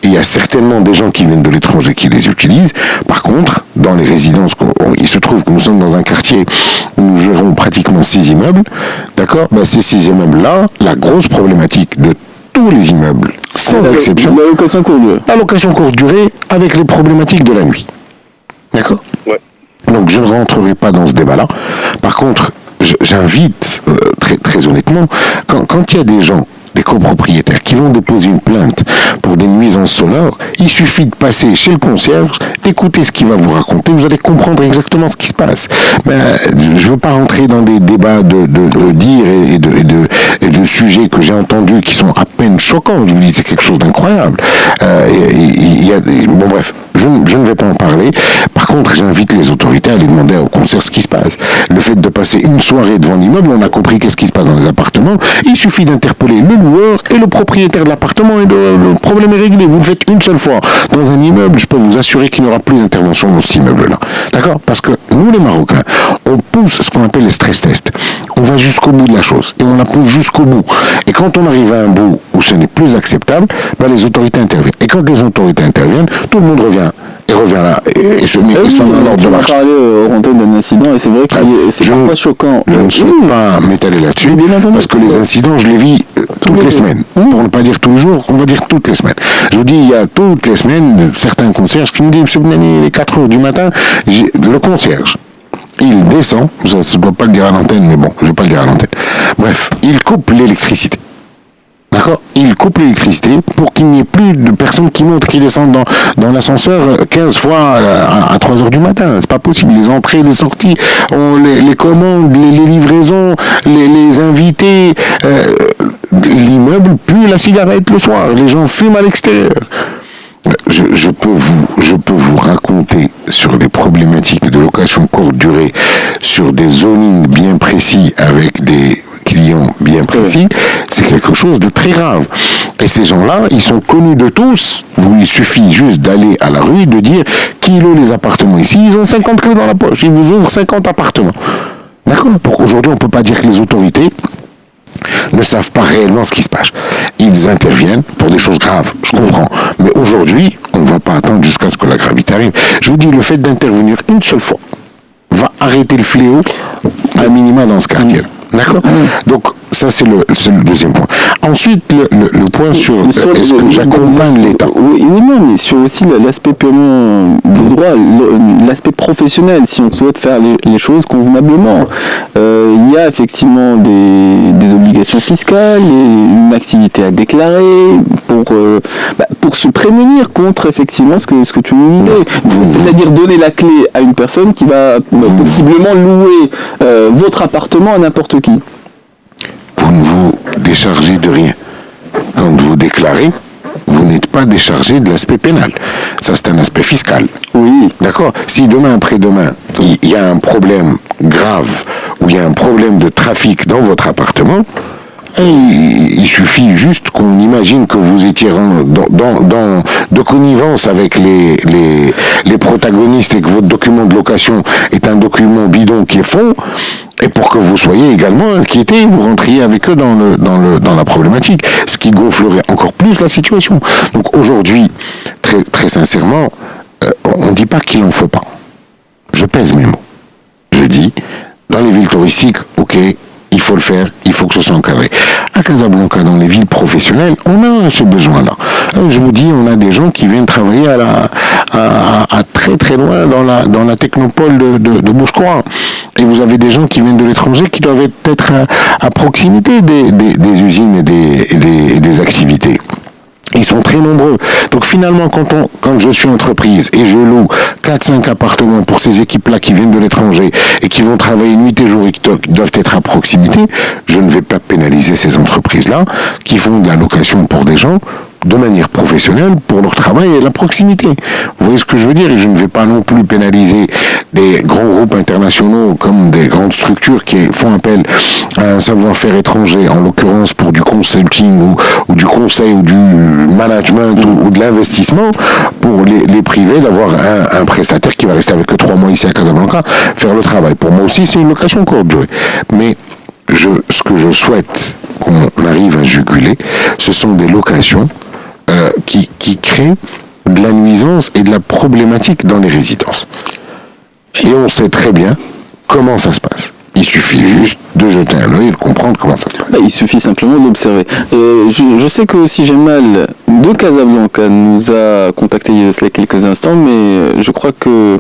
Il y a certainement des gens qui viennent de l'étranger qui les utilisent. Par contre, dans les résidences, il se trouve que nous sommes dans un quartier où nous gérons pratiquement 6 immeubles, d'accord ? Ces 6 immeubles-là, la grosse problématique de tous les immeubles, sans exception, la location courte durée. La location courte durée avec les problématiques de la nuit. D'accord ? Ouais. Donc je ne rentrerai pas dans ce débat-là. Par contre, j'invite, très honnêtement, quand il y a des gens, des copropriétaires qui vont déposer une plainte pour des nuisances sonores, il suffit de passer chez le concierge, d'écouter ce qu'il va vous raconter, vous allez comprendre exactement ce qui se passe. Mais je ne veux pas rentrer dans des débats de dires et de sujets que j'ai entendus qui sont à peine choquants. Je vous dis, c'est quelque chose d'incroyable. Bon bref, je ne vais pas en parler. Par contre, j'invite les autorités à aller demander au concierge ce qui se passe. Le fait de passer une soirée devant l'immeuble, on a compris qu'est-ce qui se passe dans les appartements. Il suffit d'interpeller le loueur et le propriétaire de l'appartement et le problème est réglé. Vous le faites une seule fois dans un immeuble, je peux vous assurer qu'il n'y aura plus d'intervention dans cet immeuble-là. D'accord ? Parce que nous, les Marocains, on pousse ce qu'on appelle les stress tests. On va jusqu'au bout de la chose et on la pousse jusqu'au bout. Et quand on arrive à un bout où ce n'est plus acceptable, les autorités interviennent. Et quand les autorités interviennent, tout le monde revient là et se met dans l'ordre de marche. On a parlé au Rontel d'un incident et c'est vrai que c'est parfois choquant. Je ne souhaite pas m'étaler là-dessus parce que les incidents, je les vis toutes les semaines. Pour ne pas dire tous les jours, on va dire toutes les semaines. Je vous dis, il y a toutes les semaines certains concierges qui me disent, M. Benani, il est 4h du matin, le concierge, il descend, je ne dois pas le dire à l'antenne, mais bon, je ne vais pas le dire à l'antenne. Bref, il coupe l'électricité. D'accord ? Il coupe l'électricité pour qu'il n'y ait plus de personnes qui montent, qui descendent dans l'ascenseur 15 fois à 3h du matin. C'est pas possible. Les entrées, les sorties, les commandes, les livraisons, les invités, l'immeuble pue la cigarette le soir. Les gens fument à l'extérieur. Je peux vous raconter sur des problématiques de location courte durée, sur des zonings bien précis avec des clients bien précis, c'est quelque chose de très grave. Et ces gens-là, ils sont connus de tous. Il suffit juste d'aller à la rue, de dire qui loue les appartements ici. Ils ont 50 clés dans la poche. Ils vous ouvrent 50 appartements. D'accord ? Pour aujourd'hui, on ne peut pas dire que les autorités ne savent pas réellement ce qui se passe. Ils interviennent pour des choses graves, je comprends. Mais aujourd'hui, on ne va pas attendre jusqu'à ce que la gravité arrive. Je vous dis, le fait d'intervenir une seule fois va arrêter le fléau à minima dans ce quartier. D'accord ? Donc, ça, c'est le deuxième point. Ensuite, le point sur est-ce que j'accompagne l'État ? Oui, non, mais sur aussi l'aspect purement de droit, l'aspect professionnel, si on souhaite faire les choses convenablement. Il y a effectivement des obligations fiscales, une activité à déclarer pour se prémunir contre effectivement ce que tu nous disais. C'est-à-dire donner la clé à une personne qui va possiblement louer votre appartement à n'importe qui. Vous ne vous déchargez de rien. Quand vous déclarez, vous n'êtes pas déchargé de l'aspect pénal. Ça, c'est un aspect fiscal. Oui. D'accord ? Si demain, après-demain, il y a un problème grave ou il y a un problème de trafic dans votre appartement, il suffit juste qu'on imagine que vous étiez de connivence avec les protagonistes et que votre document de location est un document bidon qui est faux, et pour que vous soyez également inquiétés, vous rentriez avec eux dans la problématique, ce qui gonflerait encore plus la situation. Donc aujourd'hui, très, très sincèrement, on ne dit pas qu'il n'en faut pas. Je pèse mes mots. Je dis, dans les villes touristiques, ok, il faut le faire, il faut que ce soit encadré. À Casablanca, dans les villes professionnelles, on a ce besoin-là. Je vous dis, on a des gens qui viennent travailler à très très loin dans la technopole de Bouchecourt. Et vous avez des gens qui viennent de l'étranger qui doivent être à proximité des usines et des activités. Ils sont très nombreux. Donc finalement, quand je suis entreprise et je loue 4-5 appartements pour ces équipes-là qui viennent de l'étranger et qui vont travailler nuit et jour et qui doivent être à proximité, je ne vais pas pénaliser ces entreprises-là qui font de la location pour des gens de manière professionnelle pour leur travail et la proximité. Vous voyez ce que je veux dire? Et je ne vais pas non plus pénaliser des grands groupes internationaux comme des grandes structures qui font appel à un savoir-faire étranger, en l'occurrence pour du consulting ou du conseil ou du management ou de l'investissement, pour les priver d'avoir un prestataire qui va rester avec eux 3 mois ici à Casablanca, faire le travail. Pour moi aussi, c'est une location courte durée. Mais ce que je souhaite qu'on arrive à juguler, ce sont des locations qui créent de la nuisance et de la problématique dans les résidences. Et on sait très bien comment ça se passe. Il suffit juste de jeter un œil et de comprendre comment ça se passe. Il suffit simplement d'observer. Je sais que aussi Jamal de Casablanca nous a contacté il y a quelques instants, mais je crois que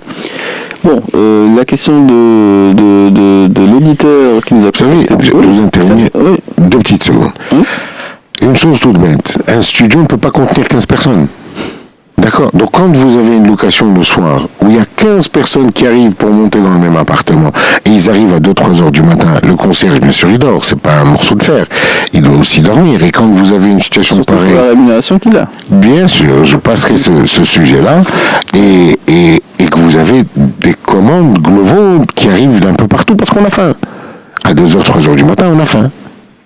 la question de l'auditeur qui nous a contacté... Vous savez, je vous intervenir 2 petites secondes. Une chose toute bête, un studio ne peut pas contenir 15 personnes. D'accord? Donc quand vous avez une location le soir où il y a 15 personnes qui arrivent pour monter dans le même appartement et ils arrivent à 2-3 heures du matin, le concierge bien sûr il dort, c'est pas un morceau de fer, il doit aussi dormir. Et quand vous avez une situation surtout pareille... pour la rémunération qu'il a. Bien sûr, je passerai ce sujet-là et que vous avez des commandes globaux qui arrivent d'un peu partout parce qu'on a faim. À 2h, 3h du matin, on a faim.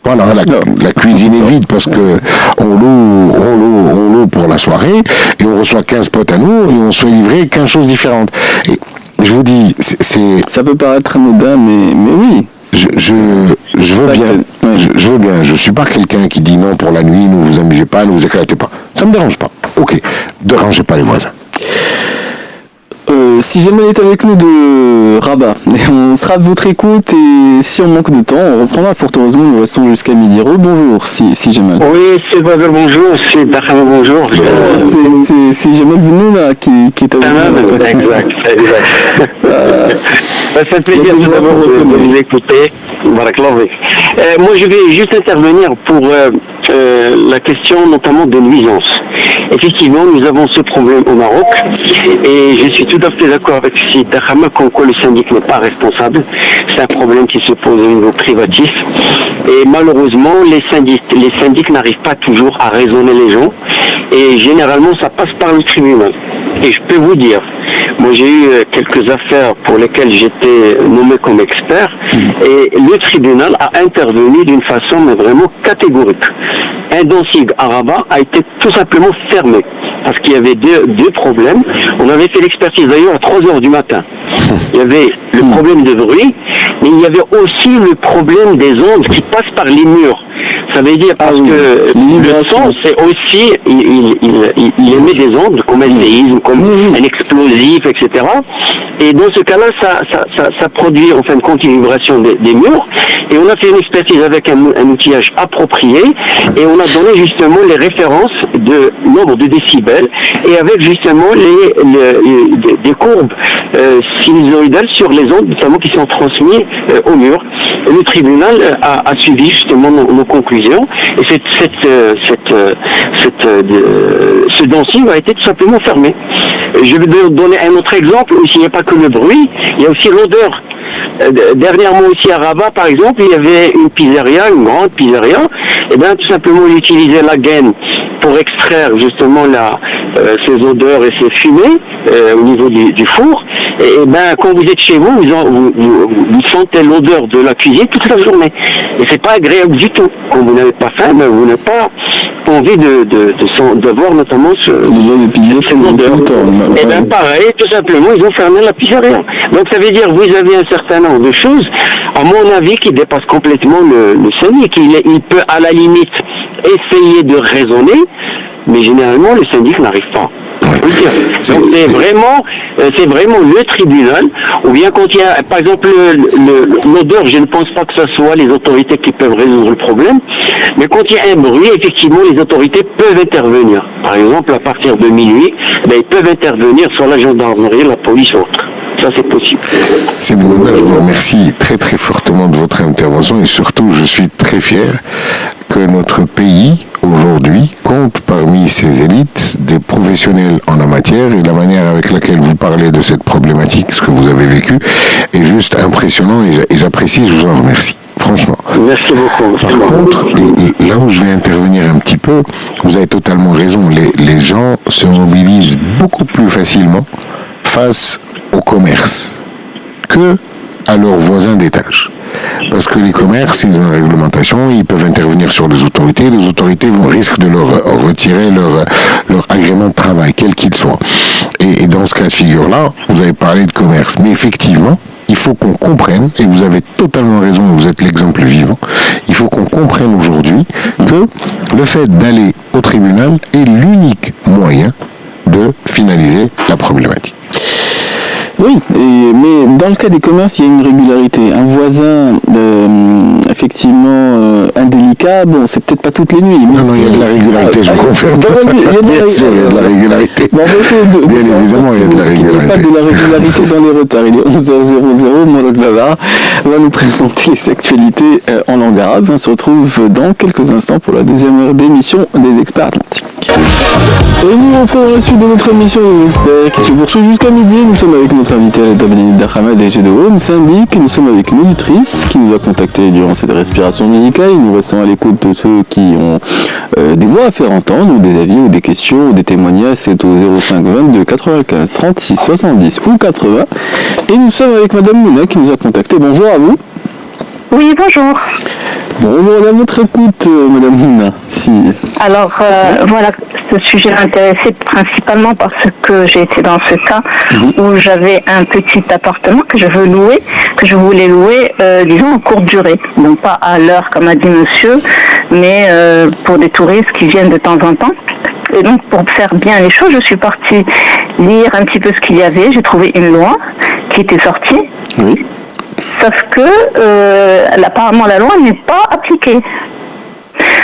Voilà, la cuisine est vide parce que on loue pour la soirée et on reçoit 15 potes à nous et on se fait livrer 15 choses différentes. Et je vous dis, ça peut paraître anodin, mais oui. Je veux bien. Je veux bien. Je suis pas quelqu'un qui dit non pour la nuit, ne vous amusez pas, ne vous éclatez pas. Ça me dérange pas. Ok, dérangez pas les voisins. Si Jamal est avec nous de Rabat, on sera de votre écoute et si on manque de temps, on reprendra. Fort heureusement, nous restons jusqu'à midi. Bonjour, si Jamal. Oui, c'est Badr, bonjour, c'est Bahama, bonjour. C'est Jamal Benouna qui est avec nous. Exact. Ça fait plaisir de vous écouter. Moi, je vais juste intervenir pour la question notamment de nuisance. Effectivement, nous avons ce problème au Maroc et je suis tout à fait d'accord avec Sid Bahama comme quoi le syndic n'est pas responsable. C'est un problème qui se pose au niveau privatif et malheureusement les syndics n'arrivent pas toujours à raisonner les gens et généralement ça passe par le tribunal. Et je peux vous dire, moi j'ai eu quelques affaires pour lesquelles j'étais nommé comme expert et le tribunal a intervenu d'une façon mais vraiment catégorique. Un dossier à Rabat a été tout simplement fermé parce qu'il y avait deux problèmes. On avait fait l'expertise d'ailleurs à 3h du matin. Il y avait le problème de bruit, mais il y avait aussi le problème des ondes qui passent par les murs. Ça veut dire parce que le son, c'est aussi, il émet des ondes comme un séisme, comme un explosif, etc. Et dans ce cas-là, ça produit en fin de compte une vibration des murs. Et on a fait une expertise avec un outillage approprié et on a donné justement les références de nombre de décibels et avec justement des courbes sinusoïdales sur les ondes notamment qui sont transmises au mur. Et le tribunal a suivi justement nos conclusions et ce dossier a été tout simplement fermé. Je vais donner un autre exemple, il n'y a pas que le bruit, il y a aussi l'odeur. Dernièrement aussi à Rabat par exemple, il y avait une pizzeria, une grande pizzeria, et bien tout simplement ils utilisaient la gaine pour extraire justement ces odeurs et ces fumées au niveau du four. Et ben quand vous êtes chez vous, vous sentez l'odeur de la cuisine toute la journée. Et c'est pas agréable du tout. Quand vous n'avez pas faim, ben, vous n'avez pas envie de voir notamment cette odeur. Et bien pareil, tout simplement, ils ont fermé la pizzeria. Donc ça veut dire vous avez un certain nombre de choses, à mon avis, qui dépassent complètement le syndic. Il peut à la limite essayer de raisonner, mais généralement le syndic n'arrive pas. Donc c'est vraiment le tribunal, ou bien quand il y a, par exemple, l'odeur, je ne pense pas que ce soit les autorités qui peuvent résoudre le problème, mais quand il y a un bruit, effectivement, les autorités peuvent intervenir. Par exemple, à partir de minuit, ils peuvent intervenir sur la gendarmerie, la police ou autre. Ça, c'est possible. C'est bon, je vous remercie très très fortement de votre intervention et surtout, je suis très fier que notre pays, aujourd'hui, compte parmi ses élites des professionnels en la matière et la manière avec laquelle vous parlez de cette problématique, ce que vous avez vécu, est juste impressionnant et j'apprécie, je vous en remercie. Franchement. Merci beaucoup. Par contre, là où je vais intervenir un petit peu, vous avez totalement raison, les gens se mobilisent beaucoup plus facilement face au commerce que à leurs voisins d'étage. Parce que les commerces, ils ont une réglementation, ils peuvent intervenir sur les autorités risquent de leur retirer leur agrément de travail, quel qu'il soit. Et dans ce cas de figure-là, vous avez parlé de commerce. Mais effectivement, il faut qu'on comprenne, et vous avez totalement raison, vous êtes l'exemple vivant, il faut qu'on comprenne aujourd'hui que le fait d'aller au tribunal est l'unique moyen de finaliser la problématique. Oui, mais dans le cas des commerces, il y a une régularité. Un voisin, effectivement, indélicat, bon, c'est peut-être pas toutes les nuits. Non, il y a de la régularité, je vous confirme. Bien sûr, il y a de la régularité. Bien évidemment, il y a de la régularité. Il n'y a pas de la régularité dans les retards. Il est 11h00, Mourad Bavard va nous présenter les actualités en langue arabe. On se retrouve dans quelques instants pour la deuxième heure d'émission des Experts Atlantiques. Et nous reprenons la suite de notre émission des Experts qui se poursuit jusqu'à midi. Nous sommes avec notre invité Aleta Benedita Hamad et G2O. Nous syndic, nous sommes avec une auditrice qui nous a contacté durant cette respiration musicale. Nous restons à l'écoute de ceux qui ont des voix à faire entendre, ou des avis, ou des questions, ou des témoignages. C'est au 05 22 95 36 70 ou 80. Et nous sommes avec Madame Mouna qui nous a contacté. Bonjour à vous. Oui, bonjour. Bonjour, à votre écoute, Madame Mouna. Alors, voilà, ce sujet m'intéressait principalement parce que j'ai été dans ce cas où j'avais un petit appartement que je voulais louer, disons, en courte durée. Donc pas à l'heure, comme a dit monsieur, mais pour des touristes qui viennent de temps en temps. Et donc, pour faire bien les choses, je suis partie lire un petit peu ce qu'il y avait. J'ai trouvé une loi qui était sortie. Oui. Sauf que, apparemment, la loi n'est pas appliquée.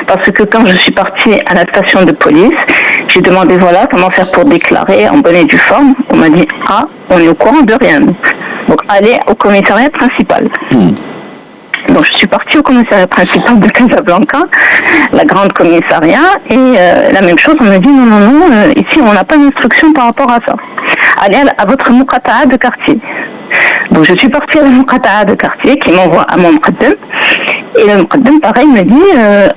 Parce que quand je suis partie à la station de police, j'ai demandé comment faire pour déclarer en bonne et due forme. On m'a dit, on est au courant de rien. Donc, allez au commissariat principal. Donc, je suis partie au commissariat principal de Casablanca, la grande commissariat, et la même chose, on m'a dit, non, ici, on n'a pas d'instruction par rapport à ça. Allez à votre muqata'a de quartier. Donc, je suis partie à la muqata'a de quartier qui m'envoie à mon muqaddam. Et le muqaddam, pareil, me dit,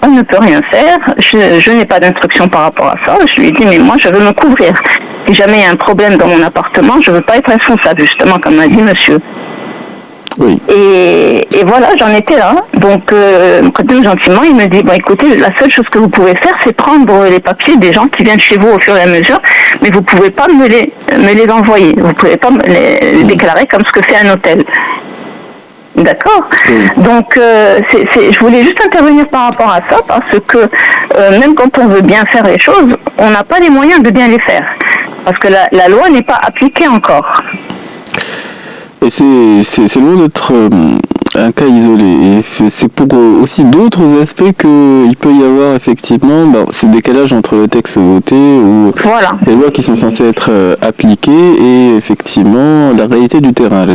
on ne peut rien faire, je n'ai pas d'instruction par rapport à ça. Je lui ai dit, mais moi, je veux me couvrir. Si jamais il y a un problème dans mon appartement, je ne veux pas être responsable, justement, comme m'a dit monsieur. Oui. Et voilà, j'en étais là. Donc, gentiment, il me dit, écoutez, la seule chose que vous pouvez faire, c'est prendre les papiers des gens qui viennent chez vous au fur et à mesure, mais vous ne pouvez pas me les envoyer. Vous ne pouvez pas me les déclarer comme ce que fait un hôtel. D'accord. Donc, je voulais juste intervenir par rapport à ça, parce que même quand on veut bien faire les choses, on n'a pas les moyens de bien les faire. Parce que la loi n'est pas appliquée encore. Et c'est loin d'être un cas isolé. Et c'est pour aussi d'autres aspects qu'il peut y avoir effectivement ce décalage entre les textes votés ou les lois qui sont censées être appliquées et effectivement la réalité du terrain.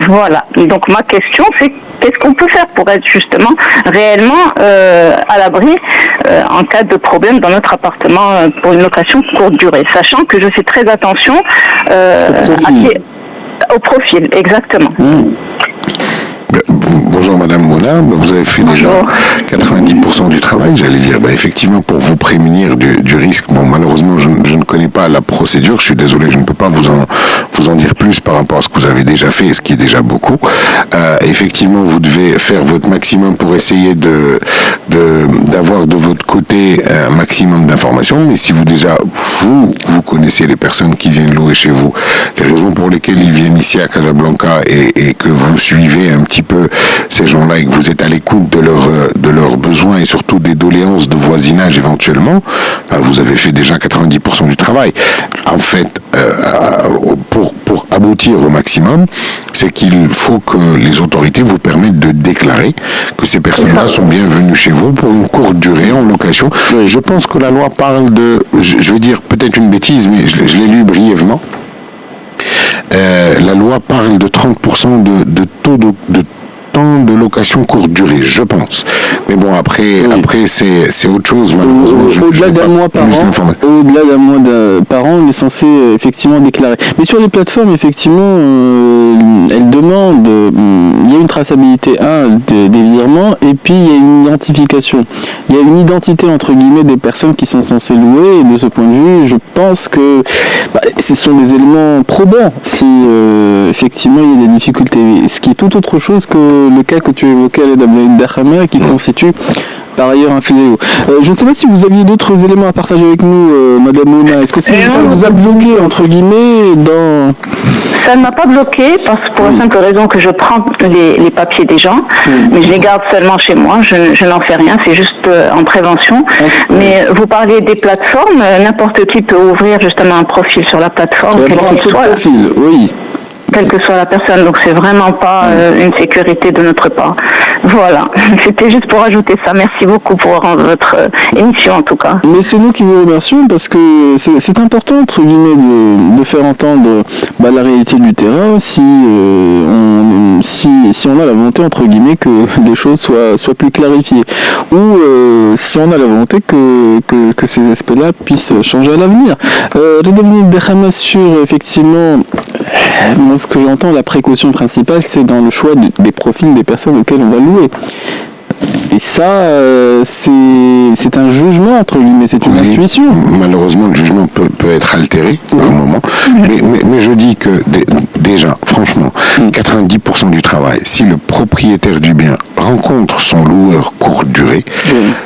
Voilà. Donc ma question, c'est qu'est-ce qu'on peut faire pour être justement réellement à l'abri en cas de problème dans notre appartement pour une location courte durée, sachant que je fais très attention au profil, exactement. Bonjour Madame Mouna, vous avez fait déjà 90% du travail, j'allais dire. Effectivement, pour vous prémunir du risque, malheureusement, je ne connais pas la procédure, je suis désolé, je ne peux pas vous vous en dire plus par rapport à ce que vous avez déjà fait, ce qui est déjà beaucoup. Effectivement, vous devez faire votre maximum pour essayer d'avoir de votre côté un maximum d'informations. Mais si vous connaissez les personnes qui viennent louer chez vous, les raisons pour lesquelles ils viennent ici à Casablanca et que vous suivez un petit peu ces gens-là et que vous êtes à l'écoute de leurs besoins et surtout des doléances de voisinage éventuellement, vous avez fait déjà 90% du travail. En fait, pour aboutir au maximum, c'est qu'il faut que les autorités vous permettent de déclarer que ces personnes-là sont bienvenues chez vous pour une courte durée en location. Je pense que la loi parle de, je vais dire peut-être une bêtise, mais je l'ai lu brièvement. La loi parle de 30% de taux de temps de location courte durée, je pense. Mais bon, après c'est autre chose, malheureusement. Au-delà d'un mois par an, on est censé effectivement déclarer. Mais sur les plateformes, effectivement, elles demandent, il y a une traçabilité, des virements, et puis il y a une identification. Il y a une identité, entre guillemets, des personnes qui sont censées louer, et de ce point de vue, je pense que ce sont des éléments probants si effectivement il y a des difficultés. Ce qui est tout autre chose que le cas que tu évoquais à l'Abdelaïd Dakhama, qui constitue par ailleurs un fléau. Je ne sais pas si vous aviez d'autres éléments à partager avec nous, Madame Mouna. Est-ce que ça vous a bloqué, entre guillemets, dans... Ça ne m'a pas bloqué pour la simple raison que je prends les papiers des gens, mais je les garde seulement chez moi. Je n'en fais rien, c'est juste en prévention. Mais vous parlez des plateformes, n'importe qui peut ouvrir justement un profil sur la plateforme, quel qu'il soit. Quelle que soit la personne, donc c'est vraiment pas une sécurité de notre part. Voilà, c'était juste pour ajouter ça. Merci beaucoup pour votre émission en tout cas. Mais c'est nous qui vous remercions parce que c'est important entre guillemets de faire entendre la réalité du terrain si on a la volonté entre guillemets que les choses soient plus clarifiées ou si on a la volonté que ces aspects-là puissent changer à l'avenir. L'Abdelaïd Dakhama sur effectivement ce que j'entends, la précaution principale, c'est dans le choix des profils des personnes auxquelles on va louer. Et ça, c'est un jugement, entre guillemets, c'est une intuition. Malheureusement, le jugement peut être altéré par moment. Mais je dis que déjà, franchement, 90% du travail, si le propriétaire du bien rencontre son loueur courte durée,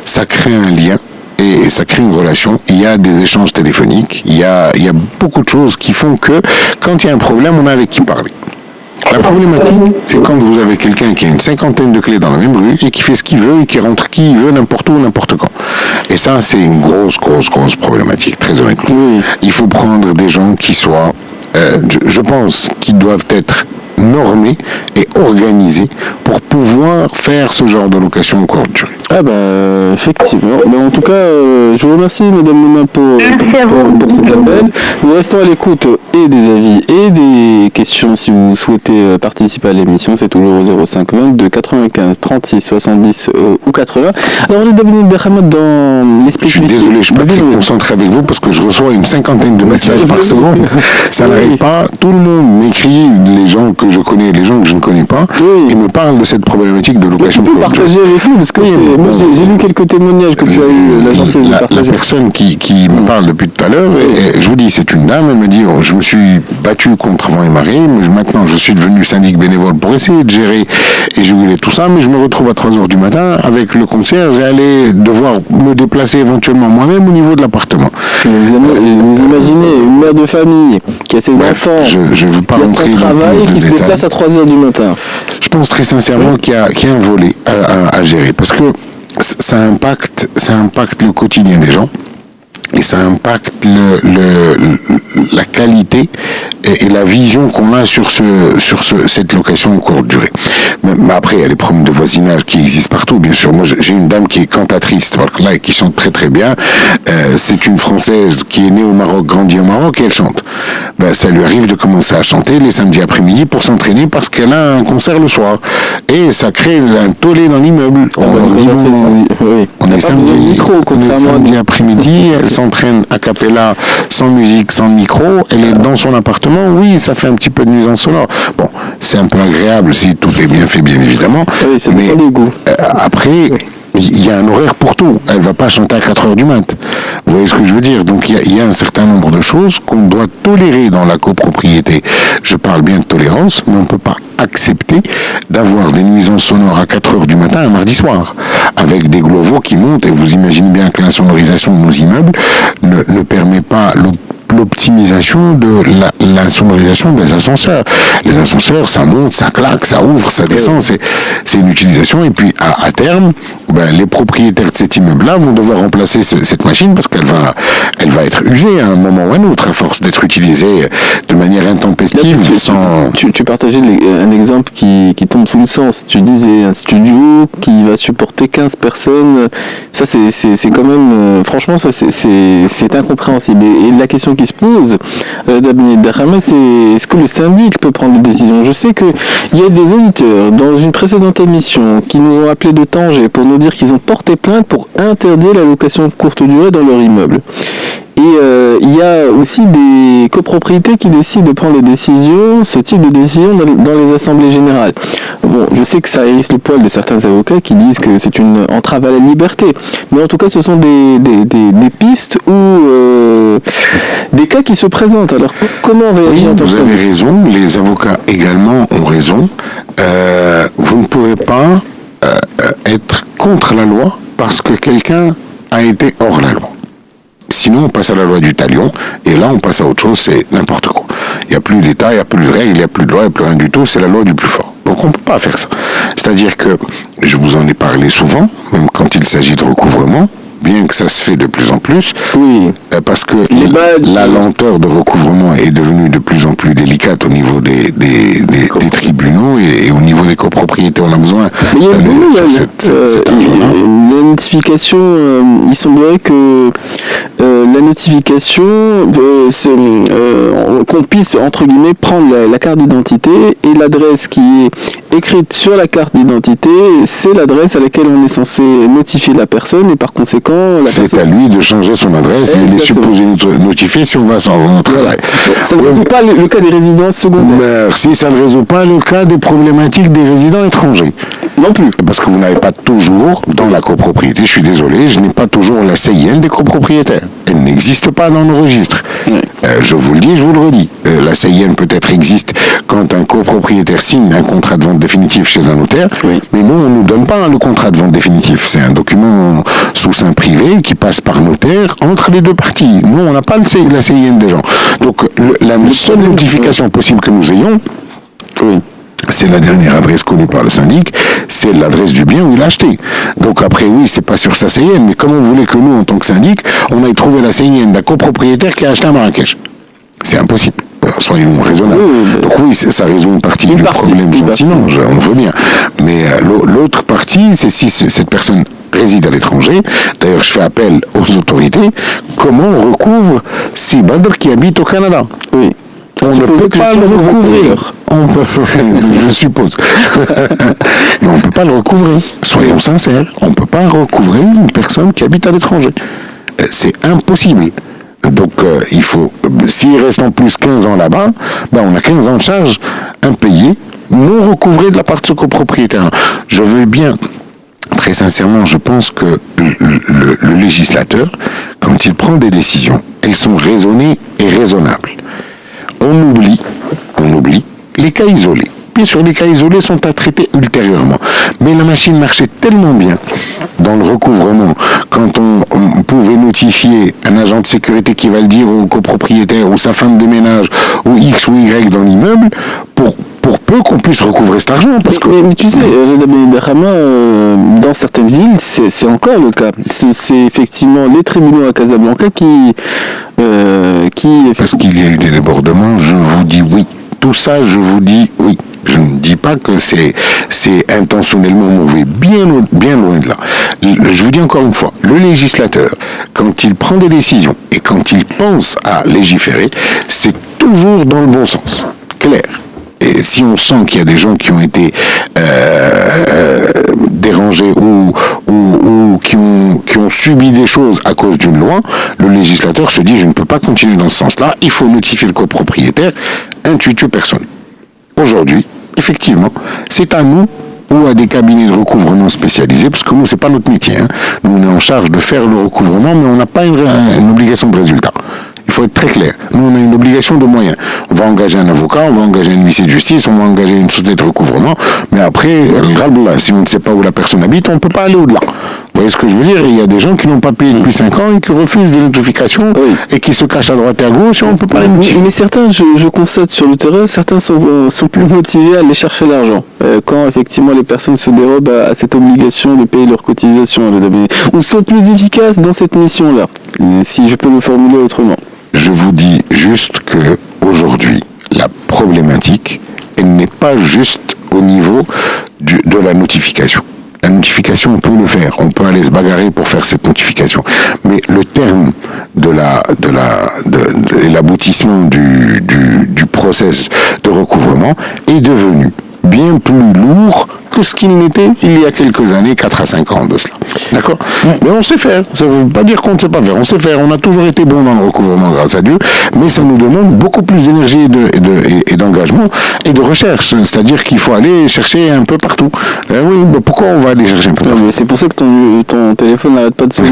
ça crée un lien. Et ça crée une relation, il y a des échanges téléphoniques, il y a beaucoup de choses qui font que quand il y a un problème, on a avec qui parler. La problématique, c'est quand vous avez quelqu'un qui a une 50aine de clés dans la même rue et qui fait ce qu'il veut et qui rentre qui il veut, n'importe où, n'importe quand. Et ça, c'est une grosse problématique, très honnêtement. Il faut prendre des gens qui soient, je pense, qui doivent être normés et organisés pour pouvoir faire ce genre de location courte durée. Effectivement. En tout cas, je vous remercie Madame Mouna pour cet appel. Nous restons à l'écoute et des avis et des questions si vous souhaitez participer à l'émission. C'est toujours au 05 22 95 36 70 ou 80. Alors l'Abdelaïd Dakhama dans les spécificités. Je suis désolé, je ne suis pas très concentré avec vous parce que je reçois une 50aine de messages par seconde. Ça n'arrive pas. Tout le monde m'écrit, les gens que je connais, les gens que je ne connais pas, et me parlent de cette problématique de location courte durée. Partager avec nous parce que moi j'ai lu quelques témoignages que tu as eu la gentillesse de partager. La personne qui me parle depuis tout à l'heure, et je vous dis, c'est une dame, elle me dit, je me suis battu contre vent et marée, mais maintenant je suis devenu syndic bénévole pour essayer de gérer et juguler tout ça, mais je me retrouve à 3h du matin avec le concierge et aller devoir me déplacer éventuellement moi-même au niveau de l'appartement. Vous imaginez une mère de famille qui a ses enfants, je veux pas qui a son travail et qui se déplace à 3h du matin. Je pense très sincèrement qu'il y a un volet à gérer parce que ça impacte le quotidien des gens et ça impacte la qualité et la vision qu'on a sur cette location courte durée. Mais après, il y a les problèmes de voisinage qui existent partout, bien sûr. Moi, j'ai une dame qui est cantatrice, là, et qui chante très très bien. C'est une Française qui est née au Maroc, grandie au Maroc, et elle chante. Ça lui arrive de commencer à chanter les samedis après-midi pour s'entraîner parce qu'elle a un concert le soir. Et ça crée un tollé dans l'immeuble. On est samedi après-midi, elle s'entraîne a cappella, sans musique, sans micro, elle est dans son appartement, oui, ça fait un petit peu de nuisance sonore. Bon, c'est un peu agréable si tout est bien fait, bien évidemment. Oui, ça dépend des goûts. Après, Il y a un horaire pour tout. Elle va pas chanter à 4 heures du mat. Vous voyez ce que je veux dire? Donc il y a un certain nombre de choses qu'on doit tolérer dans la copropriété. Je parle bien de tolérance, mais on ne peut pas accepter d'avoir des nuisances sonores à 4 heures du matin un mardi soir, avec des glovos qui montent, et vous imaginez bien que l'insonorisation de nos immeubles ne permet pas l'optimisation de la sonorisation des ascenseurs. Les ascenseurs, ça monte, ça claque, ça ouvre, ça descend, c'est une utilisation, et puis à terme, les propriétaires de cet immeuble-là vont devoir remplacer cette machine parce qu'elle va être usée à un moment ou à un autre, à force d'être utilisée de manière intempestive. Tu partageais un exemple qui tombe sous le sens. Tu disais un studio qui va supporter 15 personnes. Ça, c'est quand même... franchement, ça, c'est incompréhensible. Et la question qui se pose, Dabni Darama, c'est est-ce que le syndic peut prendre des décisions? Je sais qu'il y a des auditeurs dans une précédente émission qui nous ont appelé de Tanger pour nous dire qu'ils ont porté plainte pour interdire la location de courte durée dans leur immeuble. Et il y a aussi des copropriétés qui décident de prendre des décisions, ce type de décision dans les assemblées générales. Bon, je sais que ça hérisse le poil de certains avocats qui disent que c'est une entrave à la liberté, mais en tout cas ce sont des pistes ou des cas qui se présentent. Alors comment réagir en tant que... Vous avez raison, les avocats également ont raison. Vous ne pouvez pas être contre la loi parce que quelqu'un a été hors la loi. Sinon, on passe à la loi du talion, et là, on passe à autre chose, c'est n'importe quoi. Il n'y a plus d'État, il n'y a plus de règles, il n'y a plus de loi, il n'y a plus rien du tout, c'est la loi du plus fort. Donc, on ne peut pas faire ça. C'est-à-dire que, je vous en ai parlé souvent, même quand il s'agit de recouvrement, bien que ça se fait de plus en plus, oui, parce que la lenteur de recouvrement est devenue de plus en plus délicate au niveau des tribunaux et au niveau des copropriétés. On a besoin d'aller sur cet argent-là. La notification, il semblerait que la notification, c'est qu'on puisse, entre guillemets, prendre la carte d'identité, et l'adresse qui est écrite sur la carte d'identité, c'est l'adresse à laquelle on est censé notifier la personne, et par conséquent, c'est à lui de changer son adresse. Exactement. Et il est supposé notifier si on va s'en rendre au travail. Ça ne résout pas le cas des résidences secondaires. Merci, ça ne résout pas le cas des problématiques des résidents étrangers. Non plus. Parce que vous n'avez pas toujours, dans la copropriété, je suis désolé, je n'ai pas toujours la CIN des copropriétaires. Elle n'existe pas dans nos registres. Oui. Je vous le dis, je vous le redis. La CIN peut-être existe quand un copropriétaire signe un contrat de vente définitif chez un notaire, oui, mais nous, on ne nous donne pas le contrat de vente définitif. C'est un document sous sein privé qui passe par notaire entre les deux parties. Nous, on n'a pas la CIN des gens. Donc, la seule notification possible que nous ayons, oui, c'est la dernière adresse connue par le syndic, c'est l'adresse du bien où il a acheté. Donc après, oui, c'est pas sur sa CIN, mais comment vous voulez que nous, en tant que syndic, on aille trouver la CIN d'un copropriétaire qui a acheté à Marrakech? C'est impossible. Soyons raisonnables. Oui, donc oui, ça résout une partie du problème gentiment, on veut bien. Mais l'autre partie, c'est si cette personne réside à l'étranger. D'ailleurs, je fais appel aux autorités. Comment on recouvre ces Badr qui habitent au Canada? Oui. On ne peut pas le recouvrir. Je suppose. Mais on ne peut pas le recouvrir. Soyons sincères. On ne peut pas recouvrir une personne qui habite à l'étranger. C'est impossible. Donc, il faut, s'il reste en plus 15 ans là-bas, on a 15 ans de charges impayées, non recouvrées de la part de ce copropriétaire. Je veux bien, très sincèrement, je pense que le législateur, quand il prend des décisions, elles sont raisonnées et raisonnables. On oublie les cas isolés. Bien sûr, les cas isolés sont à traiter ultérieurement. Mais la machine marchait tellement bien dans le recouvrement, quand on pouvait notifier un agent de sécurité qui va le dire au copropriétaire ou sa femme de ménage ou X ou Y dans l'immeuble, pour peu qu'on puisse recouvrer cet argent. Parce que... mais tu sais, dans certaines villes, c'est encore le cas. C'est effectivement les tribunaux à Casablanca qui parce qu'il y a eu des débordements, je vous dis oui. Tout ça, je vous dis oui. Je ne dis pas que c'est intentionnellement mauvais, bien loin de là. Je vous dis encore une fois, le législateur, quand il prend des décisions et quand il pense à légiférer, c'est toujours dans le bon sens, clair. Et si on sent qu'il y a des gens qui ont été dérangés ou qui ont subi des choses à cause d'une loi, le législateur se dit je ne peux pas continuer dans ce sens-là, il faut notifier le copropriétaire, intuitu personne. Aujourd'hui, effectivement, c'est à nous ou à des cabinets de recouvrement spécialisés, parce que nous, c'est pas notre métier. Hein. Nous, on est en charge de faire le recouvrement, mais on n'a pas une obligation de résultat. Il faut être très clair. Nous, on a une obligation de moyens. On va engager un avocat, on va engager un huissier de justice, on va engager une société de recouvrement, mais après, si on ne sait pas où la personne habite, on ne peut pas aller au-delà. Vous voyez ce que je veux dire? Il y a des gens qui n'ont pas payé depuis 5 ans et qui refusent des notifications et qui se cachent à droite et à gauche et on ne peut pas les notifier. Mais certains, je constate sur le terrain, certains sont plus motivés à aller chercher l'argent. Quand effectivement les personnes se dérobent à cette obligation de payer leurs cotisations, ou sont plus efficaces dans cette mission-là, si je peux le formuler autrement. Je vous dis juste que aujourd'hui, la problématique, elle n'est pas juste au niveau de la notification. La notification, on peut le faire, on peut aller se bagarrer pour faire cette notification. Mais le terme de l'aboutissement du process de recouvrement est devenu bien plus lourd que ce qu'il n'était il y a quelques années, 4 à 5 ans de cela. D'accord ? Mais on sait faire. Ça ne veut pas dire qu'on ne sait pas faire. On sait faire. On a toujours été bon dans le recouvrement, grâce à Dieu, mais ça nous demande beaucoup plus d'énergie et d'engagement et de recherche. C'est-à-dire qu'il faut aller chercher un peu partout. Pourquoi on va aller chercher un peu partout ? C'est pour ça que ton téléphone n'arrête pas de sonner.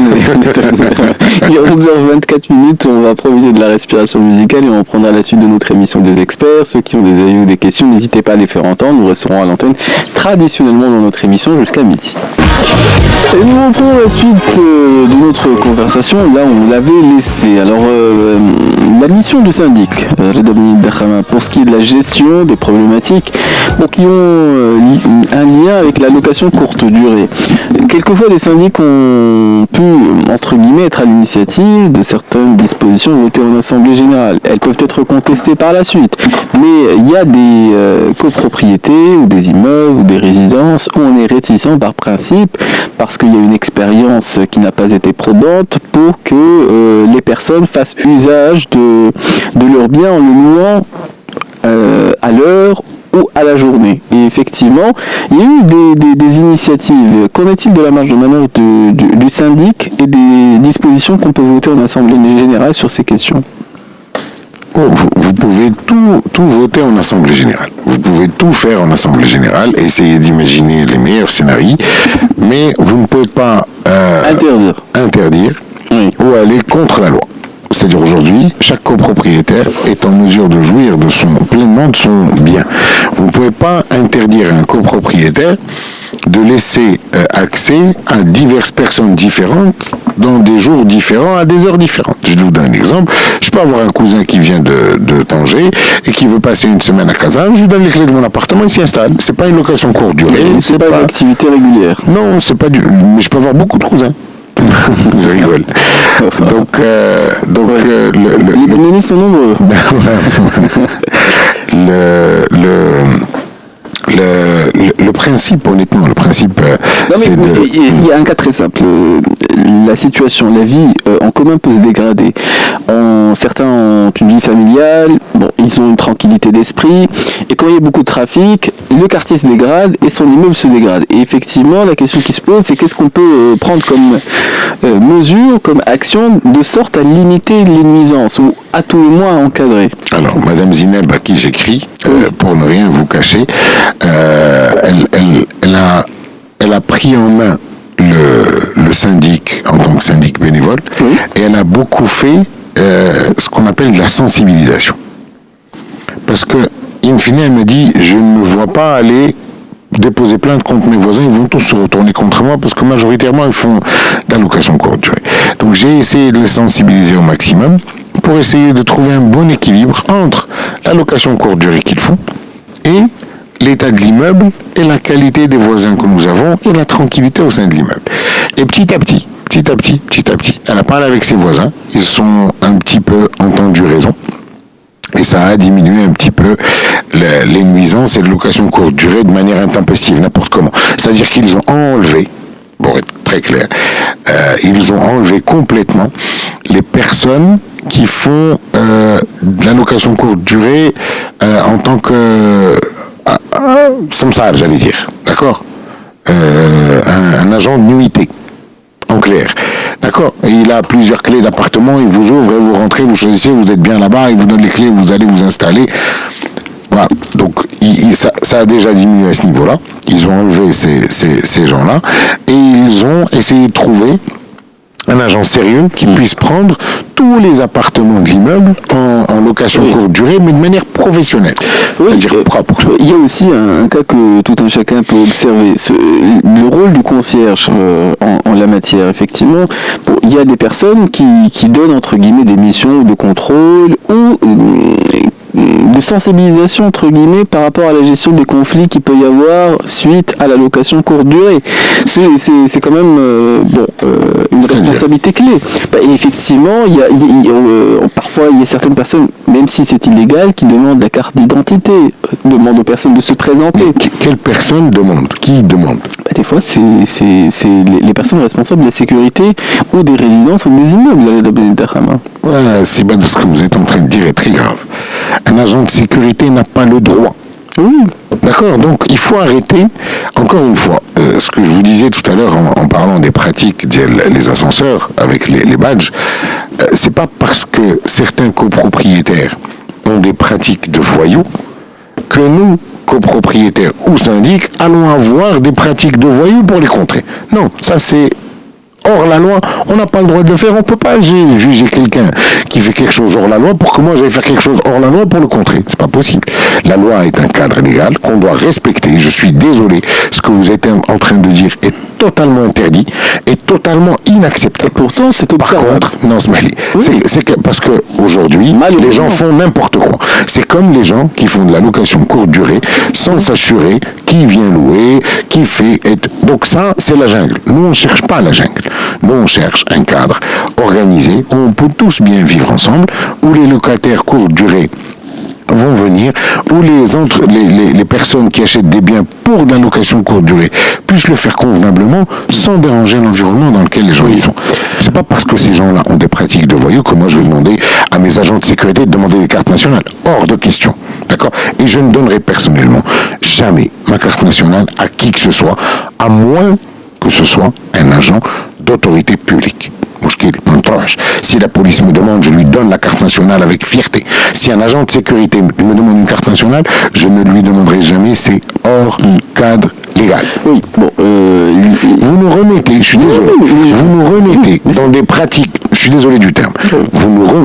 Il est 11h24, on va profiter de la respiration musicale et on reprendra la suite de notre émission des experts. Ceux qui ont des avis ou des questions, n'hésitez pas à les faire entendre. Nous resterons à l'antenne traditionnellement dans notre émission jusqu'à midi. Et nous reprenons la suite de notre conversation là où on l'avait laissé. Alors, la mission du syndic, pour ce qui est de la gestion des problématiques qui ont un lien avec la location courte durée. Quelquefois, des syndics ont pu, entre guillemets, être à l'initiative de certaines dispositions votées en assemblée générale. Elles peuvent être contestées par la suite. Mais il y a des copropriétés ou des immeubles ou des résidences où on est réticent par principe parce qu'il y a une expérience qui n'a pas été probante pour que les personnes fassent usage de leurs biens en le louant à l'heure ou à la journée. Et effectivement, il y a eu des initiatives. Qu'en est-il de la marge de manœuvre du syndic et des dispositions qu'on peut voter en assemblée générale sur ces questions ? Vous pouvez tout voter en assemblée générale. Vous pouvez tout faire en assemblée générale, essayer d'imaginer les meilleurs scénarios, mais vous ne pouvez pas interdire ou aller contre la loi. C'est-à-dire aujourd'hui, chaque copropriétaire est en mesure de jouir pleinement de son bien. Vous ne pouvez pas interdire à un copropriétaire de laisser accès à diverses personnes différentes dans des jours différents, à des heures différentes. Je vous donne un exemple. Je peux avoir un cousin qui vient de Tanger et qui veut passer une semaine à Kazan. Je lui donne les clés de mon appartement, il s'y installe. C'est pas une location courte durée. C'est pas une activité régulière. Non, c'est pas mais je peux avoir beaucoup de cousins. Je rigole. Les nénés sont nombreux. Le principe, honnêtement, c'est de... Il y a un cas très simple. La situation, la vie en commun peut se dégrader. Certains ont une vie familiale, ils ont une tranquillité d'esprit, et quand il y a beaucoup de trafic, le quartier se dégrade et son immeuble se dégrade. Et effectivement, la question qui se pose, c'est qu'est-ce qu'on peut prendre comme mesure, comme action, de sorte à limiter les nuisances, ou à tout le moins à encadrer. Alors, Madame Zineb, à qui j'écris, pour ne rien vous cacher, elle a pris en main le syndic en tant que syndic bénévole, et elle a beaucoup fait ce qu'on appelle de la sensibilisation. Parce que, in fine, elle me dit, je ne me vois pas aller déposer plainte contre mes voisins, ils vont tous se retourner contre moi parce que majoritairement ils font de la location courte durée. Donc j'ai essayé de les sensibiliser au maximum pour essayer de trouver un bon équilibre entre la location courte durée qu'ils font et l'état de l'immeuble et la qualité des voisins que nous avons et la tranquillité au sein de l'immeuble. Et petit à petit, elle a parlé avec ses voisins, ils sont un petit peu entendu raison. Et ça a diminué un petit peu les nuisances et les locations courte durée de manière intempestive, n'importe comment. C'est-à-dire qu'ils ont enlevé, pour être très clair, ils ont enlevé complètement les personnes qui font de la location courte durée en tant que samsar, j'allais dire, d'accord, un agent de nuitée. En clair, d'accord. Et il a plusieurs clés d'appartement, il vous ouvre et vous rentrez, vous choisissez, vous êtes bien là-bas, il vous donne les clés, vous allez vous installer. Voilà. Donc ça a déjà diminué à ce niveau-là. Ils ont enlevé ces gens-là et ils ont essayé de trouver un agent sérieux qui puisse prendre tous les appartements de l'immeuble en location courte durée, mais de manière professionnelle, c'est-à-dire propre. Il y a aussi un cas que tout un chacun peut observer, le rôle du concierge en la matière. Effectivement, il y a des personnes qui donnent entre guillemets des missions de contrôle ou de sensibilisation entre guillemets par rapport à la gestion des conflits qu'il peut y avoir suite à la location courte durée. C'est quand même une responsabilité clé. Et effectivement, parfois il y a certaines personnes, même si c'est illégal, qui demandent la carte d'identité, demandent aux personnes de se présenter. Quelle personne demande? Qui demande? Des fois, c'est les personnes responsables de la sécurité ou des résidences ou des immeubles. Voilà, c'est bien de ce que vous êtes en train de dire est très grave. Un agent de sécurité n'a pas le droit. Oui. D'accord, donc il faut arrêter, encore une fois, ce que je vous disais tout à l'heure en parlant des pratiques, les ascenseurs avec les badges, c'est pas parce que certains copropriétaires ont des pratiques de voyous que nous, copropriétaires ou syndics, allons avoir des pratiques de voyous pour les contrer. Non, ça c'est hors la loi, on n'a pas le droit de le faire, on ne peut pas juger quelqu'un qui fait quelque chose hors la loi pour que moi j'aille faire quelque chose hors la loi pour le contrer. C'est pas possible. La loi est un cadre légal qu'on doit respecter. Je suis désolé, ce que vous êtes en train de dire est totalement interdit et totalement inacceptable. Et pourtant, c'est observable. Par contre, non, c'est que parce que aujourd'hui, les gens font n'importe quoi. C'est comme les gens qui font de la location courte durée sans s'assurer qui vient louer, qui fait. Donc ça, c'est la jungle. Nous, on ne cherche pas la jungle. Nous, on cherche un cadre organisé où on peut tous bien vivre ensemble, où les locataires courte durée vont venir, où les personnes qui achètent des biens pour de la location courte durée puissent le faire convenablement sans déranger l'environnement dans lequel les gens y sont. C'est pas parce que ces gens-là ont des pratiques de voyous que moi je vais demander à mes agents de sécurité de demander des cartes nationales. Hors de question. D'accord? Et je ne donnerai personnellement jamais ma carte nationale à qui que ce soit, à moins que ce soit un agent d'autorité publique. Si la police me demande, je lui donne la carte nationale avec fierté. Si un agent de sécurité me demande une carte nationale, je ne lui demanderai jamais, c'est hors cadre légal. Oui, bon, vous nous remettez, je suis désolé, vous nous remettez dans des pratiques, je suis désolé du terme,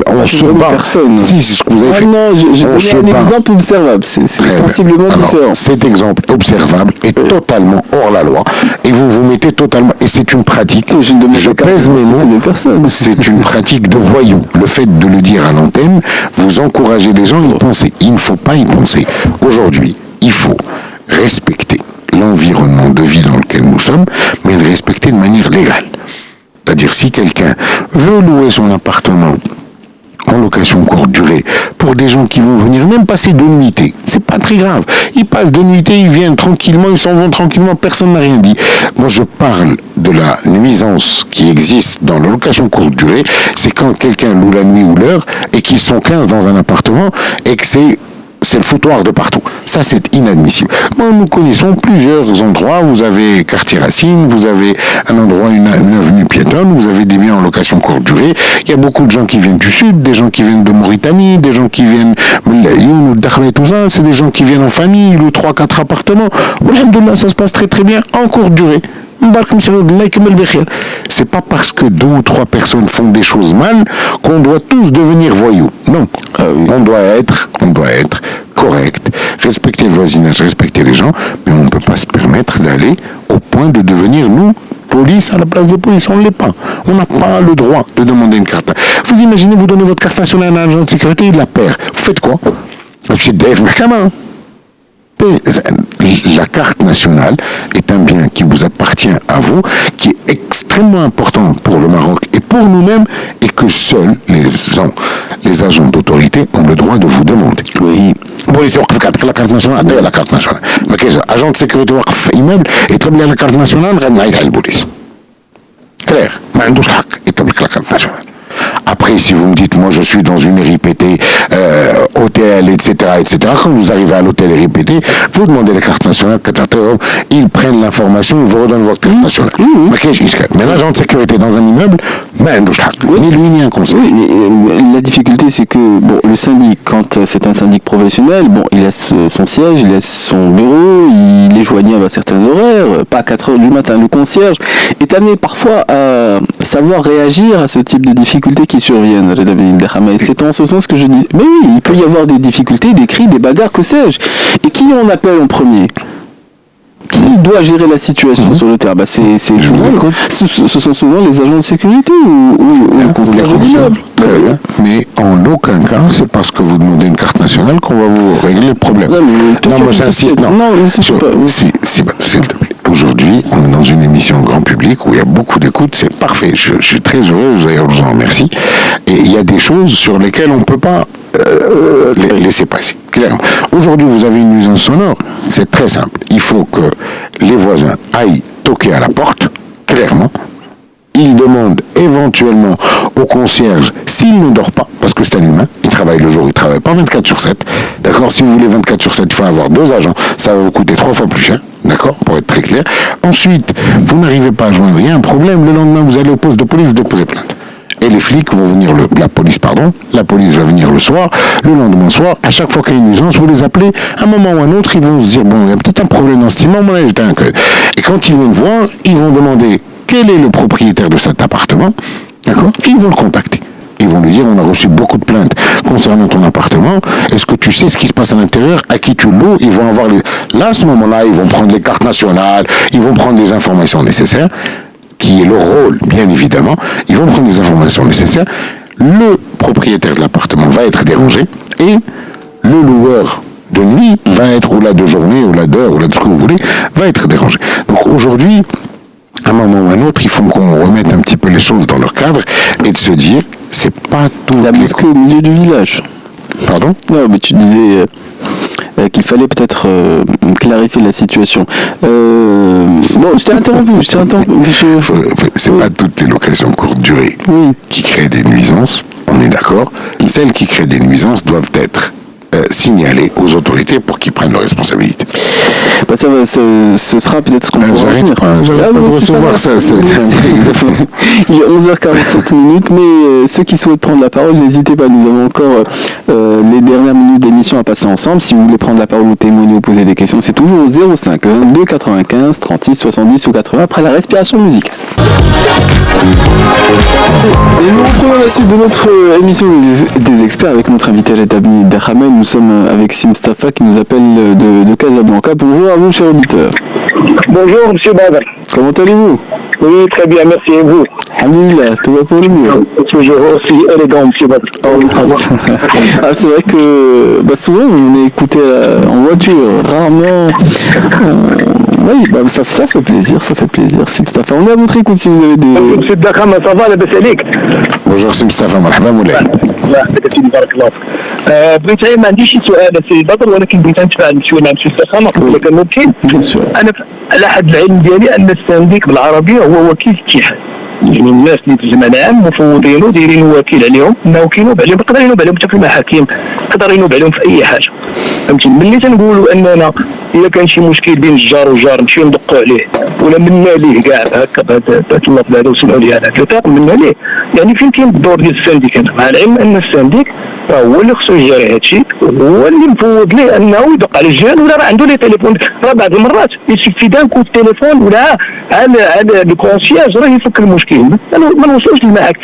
on se bat. Personne. Si, c'est ce que vous avez fait. Non, j'ai donné un exemple observable, c'est sensiblement différent. Cet exemple observable est totalement hors la loi et vous vous mettez totalement, et c'est une pratique, je pèse mes mots, c'est une pratique de voyou. Le fait de le dire à l'antenne, vous encouragez les gens à y penser. Il ne faut pas y penser. Aujourd'hui, il faut respecter l'environnement de vie dans lequel nous sommes, mais le respecter de manière légale. C'est-à-dire, si quelqu'un veut louer son appartement en location courte durée pour des gens qui vont venir même passer 2 nuitées, c'est pas très grave. Ils passent 2 nuitées, ils viennent tranquillement, ils s'en vont tranquillement, personne n'a rien dit. Moi, je parle de la nuisance qui existe dans la location courte durée, c'est quand quelqu'un loue la nuit ou l'heure et qu'ils sont 15 dans un appartement et que c'est le foutoir de partout. Ça, c'est inadmissible. Moi, nous connaissons plusieurs endroits. Vous avez quartier Racine, vous avez un endroit, une avenue piétonne, vous avez des biens en location courte durée. Il y a beaucoup de gens qui viennent du sud, des gens qui viennent de Mauritanie, des gens qui viennent de tout ça. C'est des gens qui viennent en famille, ou 3-4 appartements. Alhamdoulilah, ça se passe très très bien en courte durée. C'est pas parce que 2 ou 3 personnes font des choses mal qu'on doit tous devenir voyous. Non. On doit être correct, respecter le voisinage, respecter les gens, mais on ne peut pas se permettre d'aller au point de devenir, nous, police à la place de police. On ne l'est pas. On n'a pas le droit de demander une carte. Vous imaginez, vous donnez votre carte nationale à un agent de sécurité, il la perd. Vous faites quoi? C'est Dave Mahkama. La carte nationale est un bien qui vous appartient à vous, qui est extrêmement important pour le Maroc et pour nous-mêmes, et que seuls les agents d'autorité ont le droit de vous demander. Oui. La carte nationale, la carte nationale. Mais agent de sécurité وقف immeuble يطلب لي la carte nationale غنعيط على البوليس. Clair. ما عندوش الحق يطلب لك la carte nationale. Après, si vous me dites, moi je suis dans une RIPT, hôtel, etc., quand vous arrivez à l'hôtel RIPT, vous demandez les cartes nationales, ils prennent l'information, ils vous redonnent votre carte nationale. Mais l'agent de sécurité dans un immeuble, ni lui ni un conseil. Oui, mais la difficulté, c'est que le syndic, quand c'est un syndic professionnel, il laisse son siège, il laisse son bureau, il est joignable à certains horaires, pas à 4h du matin. Le concierge est amené parfois à savoir réagir à ce type de difficultés qui surviennent. Et c'est en ce sens que je dis, mais oui, il peut y avoir des difficultés, des cris, des bagarres, que sais-je. Et qui on appelle en premier ? Qui doit gérer la situation sur le terrain? Ce sont souvent les agents de sécurité ou le concierge de l'immeuble. Mais en aucun cas, c'est parce que vous demandez une carte nationale qu'on va vous régler le problème. Non, moi j'insiste, non. S'il te plaît. Aujourd'hui, on est dans une émission grand public où il y a beaucoup d'écoute, c'est parfait. Je suis très heureux, d'ailleurs je vous en remercie. Et il y a des choses sur lesquelles on ne peut pas laisser passer. Clairement. Aujourd'hui, vous avez une nuisance sonore, c'est très simple. Il faut que les voisins aillent toquer à la porte, clairement. Ils demandent éventuellement au concierge s'il ne dort pas, parce que c'est un humain, il travaille le jour, il ne travaille pas 24/7. D'accord ? Si vous voulez 24/7, il faut avoir 2 agents, ça va vous coûter 3 fois plus cher. D'accord ? Pour être très clair. Ensuite, vous n'arrivez pas à joindre, il y a un problème, le lendemain vous allez au poste de police, vous déposez plainte. Et les flics vont venir, la police va venir le soir, le lendemain soir, à chaque fois qu'il y a une nuisance, vous les appelez, à un moment ou à un autre, ils vont se dire, il y a peut-être un problème dans ce immeuble, et quand ils vont le voir, ils vont demander quel est le propriétaire de cet appartement, d'accord ? Ils vont le contacter. Ils vont lui dire, on a reçu beaucoup de plaintes concernant ton appartement, est-ce que tu sais ce qui se passe à l'intérieur, à qui tu loues ? Ils vont avoir Là, à ce moment-là, ils vont prendre les cartes nationales, ils vont prendre les informations nécessaires, qui est leur rôle, bien évidemment. Ils vont prendre les informations nécessaires. Le propriétaire de l'appartement va être dérangé et le loueur de nuit va être, ou là de journée, ou là d'heure, ou là de ce que vous voulez, va être dérangé. Donc aujourd'hui, à un moment ou à un autre, il faut qu'on remette un petit peu les choses dans leur cadre et de se dire, c'est pas tout. La mosquée au milieu du village. Pardon ? Non, mais tu disais qu'il fallait peut-être clarifier la situation. Je t'ai interrompu. C'est pas toutes les locations courte durée qui créent des nuisances, on est d'accord. Celles qui créent des nuisances doivent être signalées aux autorités pour qu'ils prennent leurs responsabilités. Ce sera peut-être ce qu'on va J'arrête pas de recevoir ça. Il est 11h47 minutes, mais ceux qui souhaitent prendre la parole, n'hésitez pas. Nous avons encore les dernières minutes d'émission à passer ensemble. Si vous voulez prendre la parole ou témoigner ou poser des questions, c'est toujours au 05 22 95 36 70 ou 80 après la respiration musicale. Et nous reprenons la suite de notre émission des experts avec notre invité Redabni Derhamen. Nous sommes avec Sim Stafa qui nous appelle de Casablanca. Bonjour à vous, chers auditeurs. Bonjour, monsieur Badr. Comment allez-vous? Oui, très bien, merci. Et vous? Alhamdulillah, tout va pour le mieux. Toujours aussi élégant, monsieur Badr. C'est vrai que souvent on est écouté en voiture, rarement. Ça fait plaisir, Sim Stafa. On est à votre écoute si vous avez des... Monsieur Dakhama, ça va, la Bessalik? Bonjour Sim Stafa, مرحبا مولاي. بارك الله فيك. بغيت ما عنديش شي سؤال سي بدر ولكن بغيت نتفاعل شويه مع مسيو الدخامه اذا كان ممكن. انا على حد العلم ديالي ان السنديك بالعربيه هو وكيل اتحاد. يعني الناس اللي في الجمع العام مفوضين ودايرين وكيل عليهم انه كينوب عليهم، يقدر ينوب عليهم حتى في المحاكم، يقدر ينوب عليهم في اي حاجه. فهمتي؟ ملي تنقولوا اننا الا كان شي مشكل بين الجار والجار نمشيو ندقوا عليه ولا منا ليه كاع هكا بهذا اللفظ هذا وسمعوا لي هذا الكتاب منا ليه، يعني فين كاين الدور ديال السنديك هنا؟ مع العلم ان السنديك هو اللي خصو يجري هادشي، هو اللي مفوض ليه انه يدق على الجيران ولا راه عنده لي تليفون، راه بعض المرات يسفي دان كود التليفون ولا على الكونسياج راه يفك المشكل. ما نوصلوش للمحاكم.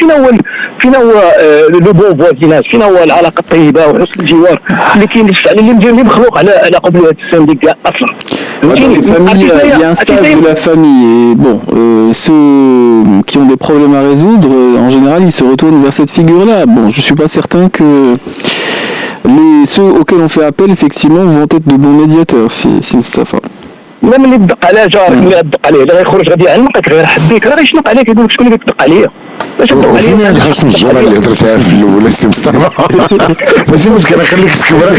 فين هو لو بون فوازيناج، فين هو العلاقه الطيبه وحسن الجوار اللي كاين اللي مخلوق على قبل هذا السنديك كاع اصلا. Il y a un stage de la famille et ceux qui ont des problèmes à résoudre, en général, ils se retournent vers cette figure-là. Je suis pas certain que ceux auxquels on fait appel, effectivement, vont être de bons médiateurs, si Mustafa. لا ملي تدق على جارك ملي تدق عليه لا يخرج غادي يعنقك غير حبيك راه يشنق عليك يقول لك شكون اللي كتدق عليا. فين هذه حسن الجرعه اللي درتها في الاول السي مصطفى ماشي مشكل خليك تكبر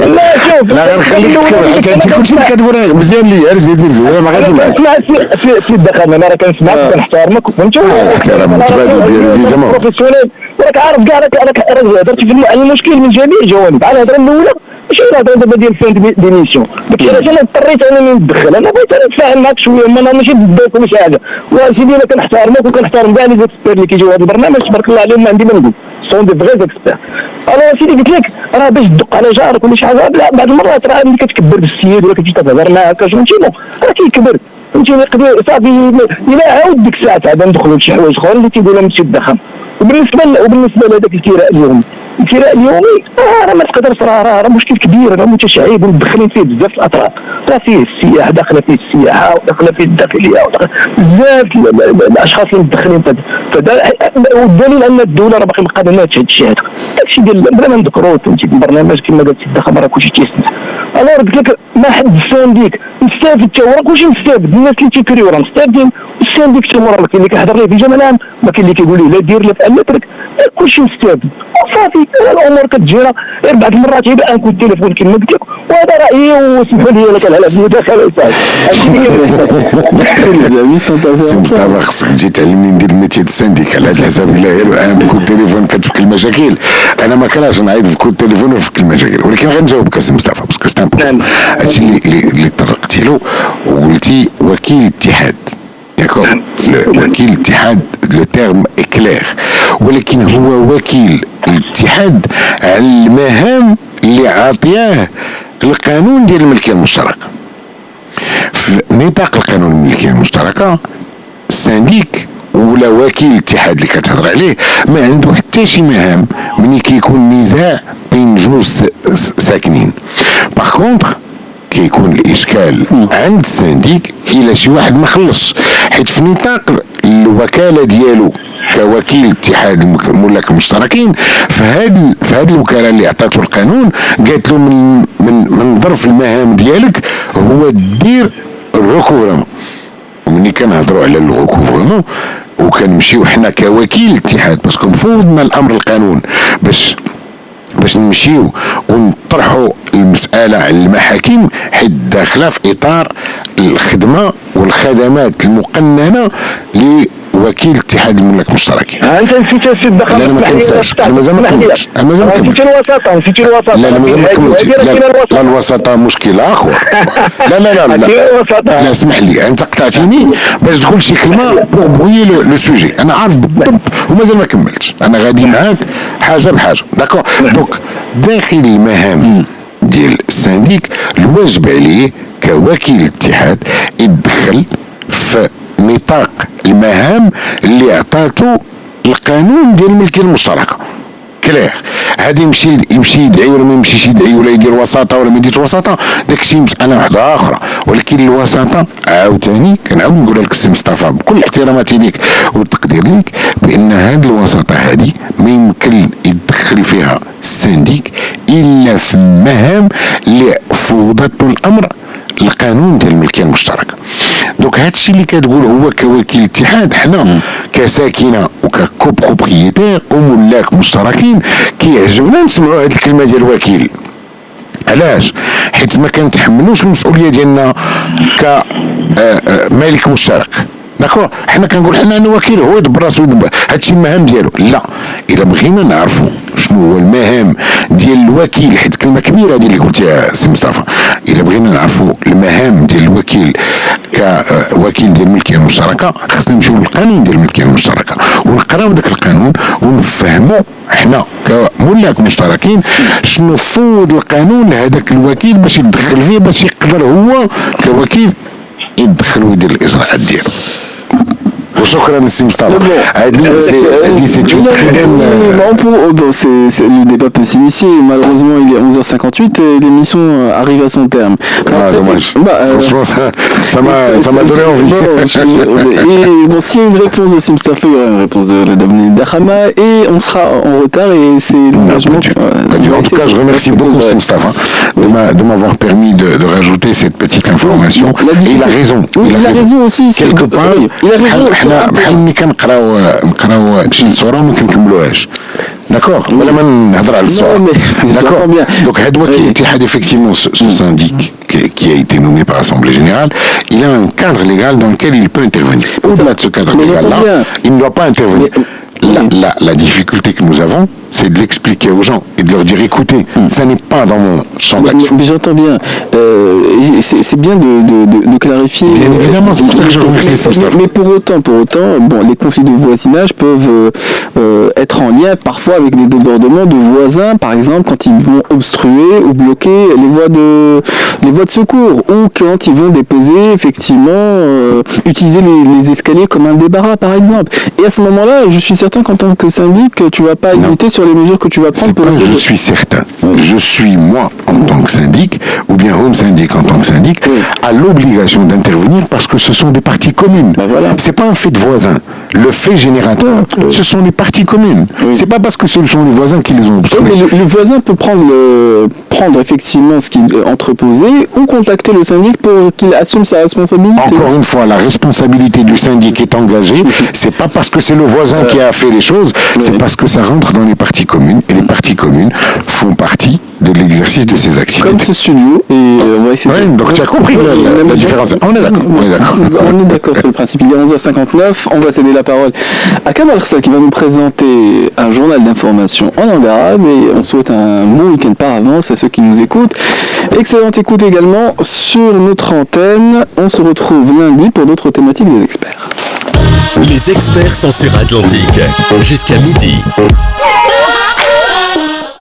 لا شوف لا غنخليك تكبر حيت انت كلشي اللي كتقول مزيان ليا زيد انا ما غادي معاك في الدخل انا راه كنسمعك كنحترمك فهمتي احترام متبادل بيننا بروفيسيونيل راك عارف كاع راك هضرتي في المشكل من جميع الجوانب على الهضره الاولى ماشي الهضره دابا ديال فين ديميسيون داكشي علاش انا اضطريت انني ندخل انا بغيت نتفاهم معاك شويه انا ماشي ضدك ولا شي حاجه وسيدي انا كنحترمك وكنحترم كاع لي زيكسبير اللي كيجيو هذا البرنامج تبارك الله عليهم ما عندي ما نقول سون دي فغي زيكسبير انا سيدي قلت لك راه باش تدق على جارك ولا شي حاجه لا بعض المرات راه ملي كتكبر بالسيد ولا كتجي تهضر معاه هكا فهمتي راه كيكبر فهمتيني يقدر صافي الا عاود ديك الساعه عاد ندخلوا لشي حوايج اخرين اللي تيقولوا ماشي الضخم وبالنسبه لهذاك الكراء اليومي راه ما تقدرش راه مشكل كبير راه متشعب ومدخلين فيه بزاف الاطراف راه فيه السياحه داخله فيه السياحه وداخله فيه الداخليه بزاف الاشخاص اللي مدخلين والدليل ان الدوله راه باقي ما قادرينش هذا الشيء هذا داكشي ديال بلا ما نذكروا فهمتي البرنامج كما قلت الضخم راه كلشي تيسمع انا قلت لك ما حد السانديك مستافد حتى هو راه كلشي مستافد الناس اللي تيكريو راه مستافدين والسانديك حتى هو راه كاين اللي كيحضر ليه في الجامعه العام ما كاين اللي كيقول ليه لا دير لا فعل لا ترك كلشي مستافد وصافي الامور كتجينا غير بعض المرات يبقى انكو التليفون كما قلت لك وهذا رايي وسمحوا لي انا كنهلا بالمداخله سي مصطفى خصك تجي تعلمني ندير الميتي السانديك على هذا الحساب لا غير بكل التليفون كتفك المشاكل انا ما كرهش نعيط في كل التليفون ونفك المشاكل ولكن غنجاوبك سي مصطفى باسكو سي امبورطون هادشي اللي طرقتي له وقلتي وكيل اتحاد داكور وكيل الاتحاد لو تيرم اكلير ولكن هو وكيل الاتحاد على المهام اللي عاطياه القانون ديال الملكيه المشتركه في نطاق القانون الملكيه المشتركه السانديك ولا وكيل الاتحاد اللي كتهضر عليه ما عنده حتى شي مهام ملي كيكون نزاع بين جوج ساكنين باغ كونطخ كيكون الاشكال عند السانديك الى شي واحد ما خلصش حيت في نطاق الوكاله ديالو كوكيل اتحاد الملاك المشتركين في هاد الوكاله اللي عطاتو القانون قالت له من ظرف المهام ديالك هو دير الريكوفرمون ومني كنهضروا على الريكوفرمون وكنمشيو حنا كوكيل الاتحاد باسكو مفوضنا الامر القانون باش نمشيو ونطرحوا المسألة على المحاكم حيت داخله في إطار الخدمة والخدمات المقننة لوكيل اتحاد الملاك المشتركين. أنت نسيت السيد دخل. لا أنا ما كنساش أنا مازال ما كملتش نسيت الوساطة لا أنا مازال ما كملتش لا الوساطة مشكل آخر لا اسمح لي أنت قطعتيني باش تقول شي كلمة بوغ بغوي لو سوجي أنا عارف بالضبط ومازال ما كملتش أنا غادي معاك حاجة بحاجة داكور دونك داخل المهام ديال السانديك الواجب عليه كوكيل الاتحاد يدخل في نطاق المهام اللي عطاتو القانون ديال الملكيه المشتركه كلير هادي يمشي يدعي ولا ما يمشيش يدعي ولا يدير وساطه ولا ما يديرش وساطه داكشي مساله واحده اخرى ولكن الوساطه عاوتاني كنعاود نقول لك السي مصطفى بكل احتراماتي ليك والتقدير ليك بان هاد الوساطه هادي ما يمكن يدخل فيها السانديك الا في المهام اللي فوضته الامر القانون ديال الملكيه المشتركه دونك هادشي اللي كتقول هو كوكيل اتحاد حنا كساكنه وككوب بروبريتير وملاك مشتركين كيعجبنا نسمعوا هاد الكلمه ديال وكيل علاش حيت ما كنتحملوش المسؤوليه ديالنا كمالك مشترك داكور حنا كنقول حنا انا وكيل هو يدبر راسو هادشي المهام ديالو لا الا بغينا نعرفوا شنو هو المهام ديال الوكيل حيت كلمه كبيره هذه اللي قلتيها سي مصطفى الا بغينا نعرفوا المهام ديال الوكيل كوكيل ديال الملكيه المشتركه خصنا نمشيو للقانون ديال الملكيه المشتركه ونقراو داك القانون ونفهموا حنا كملاك مشتركين شنو فوض القانون لهذاك الوكيل باش يدخل فيه باش يقدر هو كوكيل يدخل ويدير الاجراءات ديالو وشكرا للسي مصطفى. Le débat peut s'initier. Malheureusement, il est 11h58 et l'émission arrive à son terme. Ah, dommage. Franchement, ça m'a donné envie. Et bon, s'il y a une réponse de Simstafa, il y aura une réponse de la Damni Dahama et on sera en retard et c'est l'engagement. En tout cas, je remercie beaucoup Simstafa de m'avoir permis de rajouter cette petite information. Et il a raison. Il a raison aussi. Quelque part, il a raison. sera بحال ملي كنقراو شي صوره وما كنكملوهاش. D'accord. Voilà, d'accord. Donc, Hadouaki Ittihad, effectivement, ce syndic qui a été nommé par l'Assemblée Générale, il a un cadre légal dans lequel il peut intervenir. Au-delà de ce cadre légal-là, il ne doit pas intervenir. La difficulté que nous avons, c'est de l'expliquer aux gens et de leur dire écoutez, ça n'est pas dans mon champ d'action. Mais j'entends bien. C'est bien de clarifier. Bien évidemment, c'est pour ça que je remercie Christophe. Mais pour autant, bon, les conflits de voisinage peuvent être en lien parfois avec des débordements de voisins, par exemple quand ils vont obstruer ou bloquer les voies de secours, ou quand ils vont déposer effectivement utiliser les escaliers comme un débarras, par exemple. Et à ce moment-là, je suis certain qu'en tant que syndic, tu vas pas hésiter sur les mesures que tu vas prendre. Je suis certain. Je suis moi en tant que syndic, ou bien Home Syndic en tant que syndic, à l'obligation d'intervenir parce que ce sont des parties communes. Voilà. C'est pas un fait de voisin. Le fait générateur, ce sont les parties communes. C'est pas parce que ce sont les voisins qui les ont obstrués. Mais le voisin peut prendre effectivement ce qu'il est entreposé ou contacter le syndic pour qu'il assume sa responsabilité. Encore une fois, la responsabilité du syndic est engagée. C'est pas parce que c'est le voisin qui a fait les choses, c'est parce que ça rentre dans les parties communes et les parties communes font partie de l'exercice de ces activités. Comme ce studio, et on va essayer donc tu as compris la différence. On est d'accord. On est d'accord sur le principe. Il est 11h59, on va céder la parole à Kamal Khsa qui va nous présenter un journal d'information en langue arabe et on souhaite un bon week-end par avance à ceux qui nous écoutent. Excellente écoute également sur notre antenne. On se retrouve lundi pour d'autres thématiques des experts. Les experts sont sur Atlantique jusqu'à midi.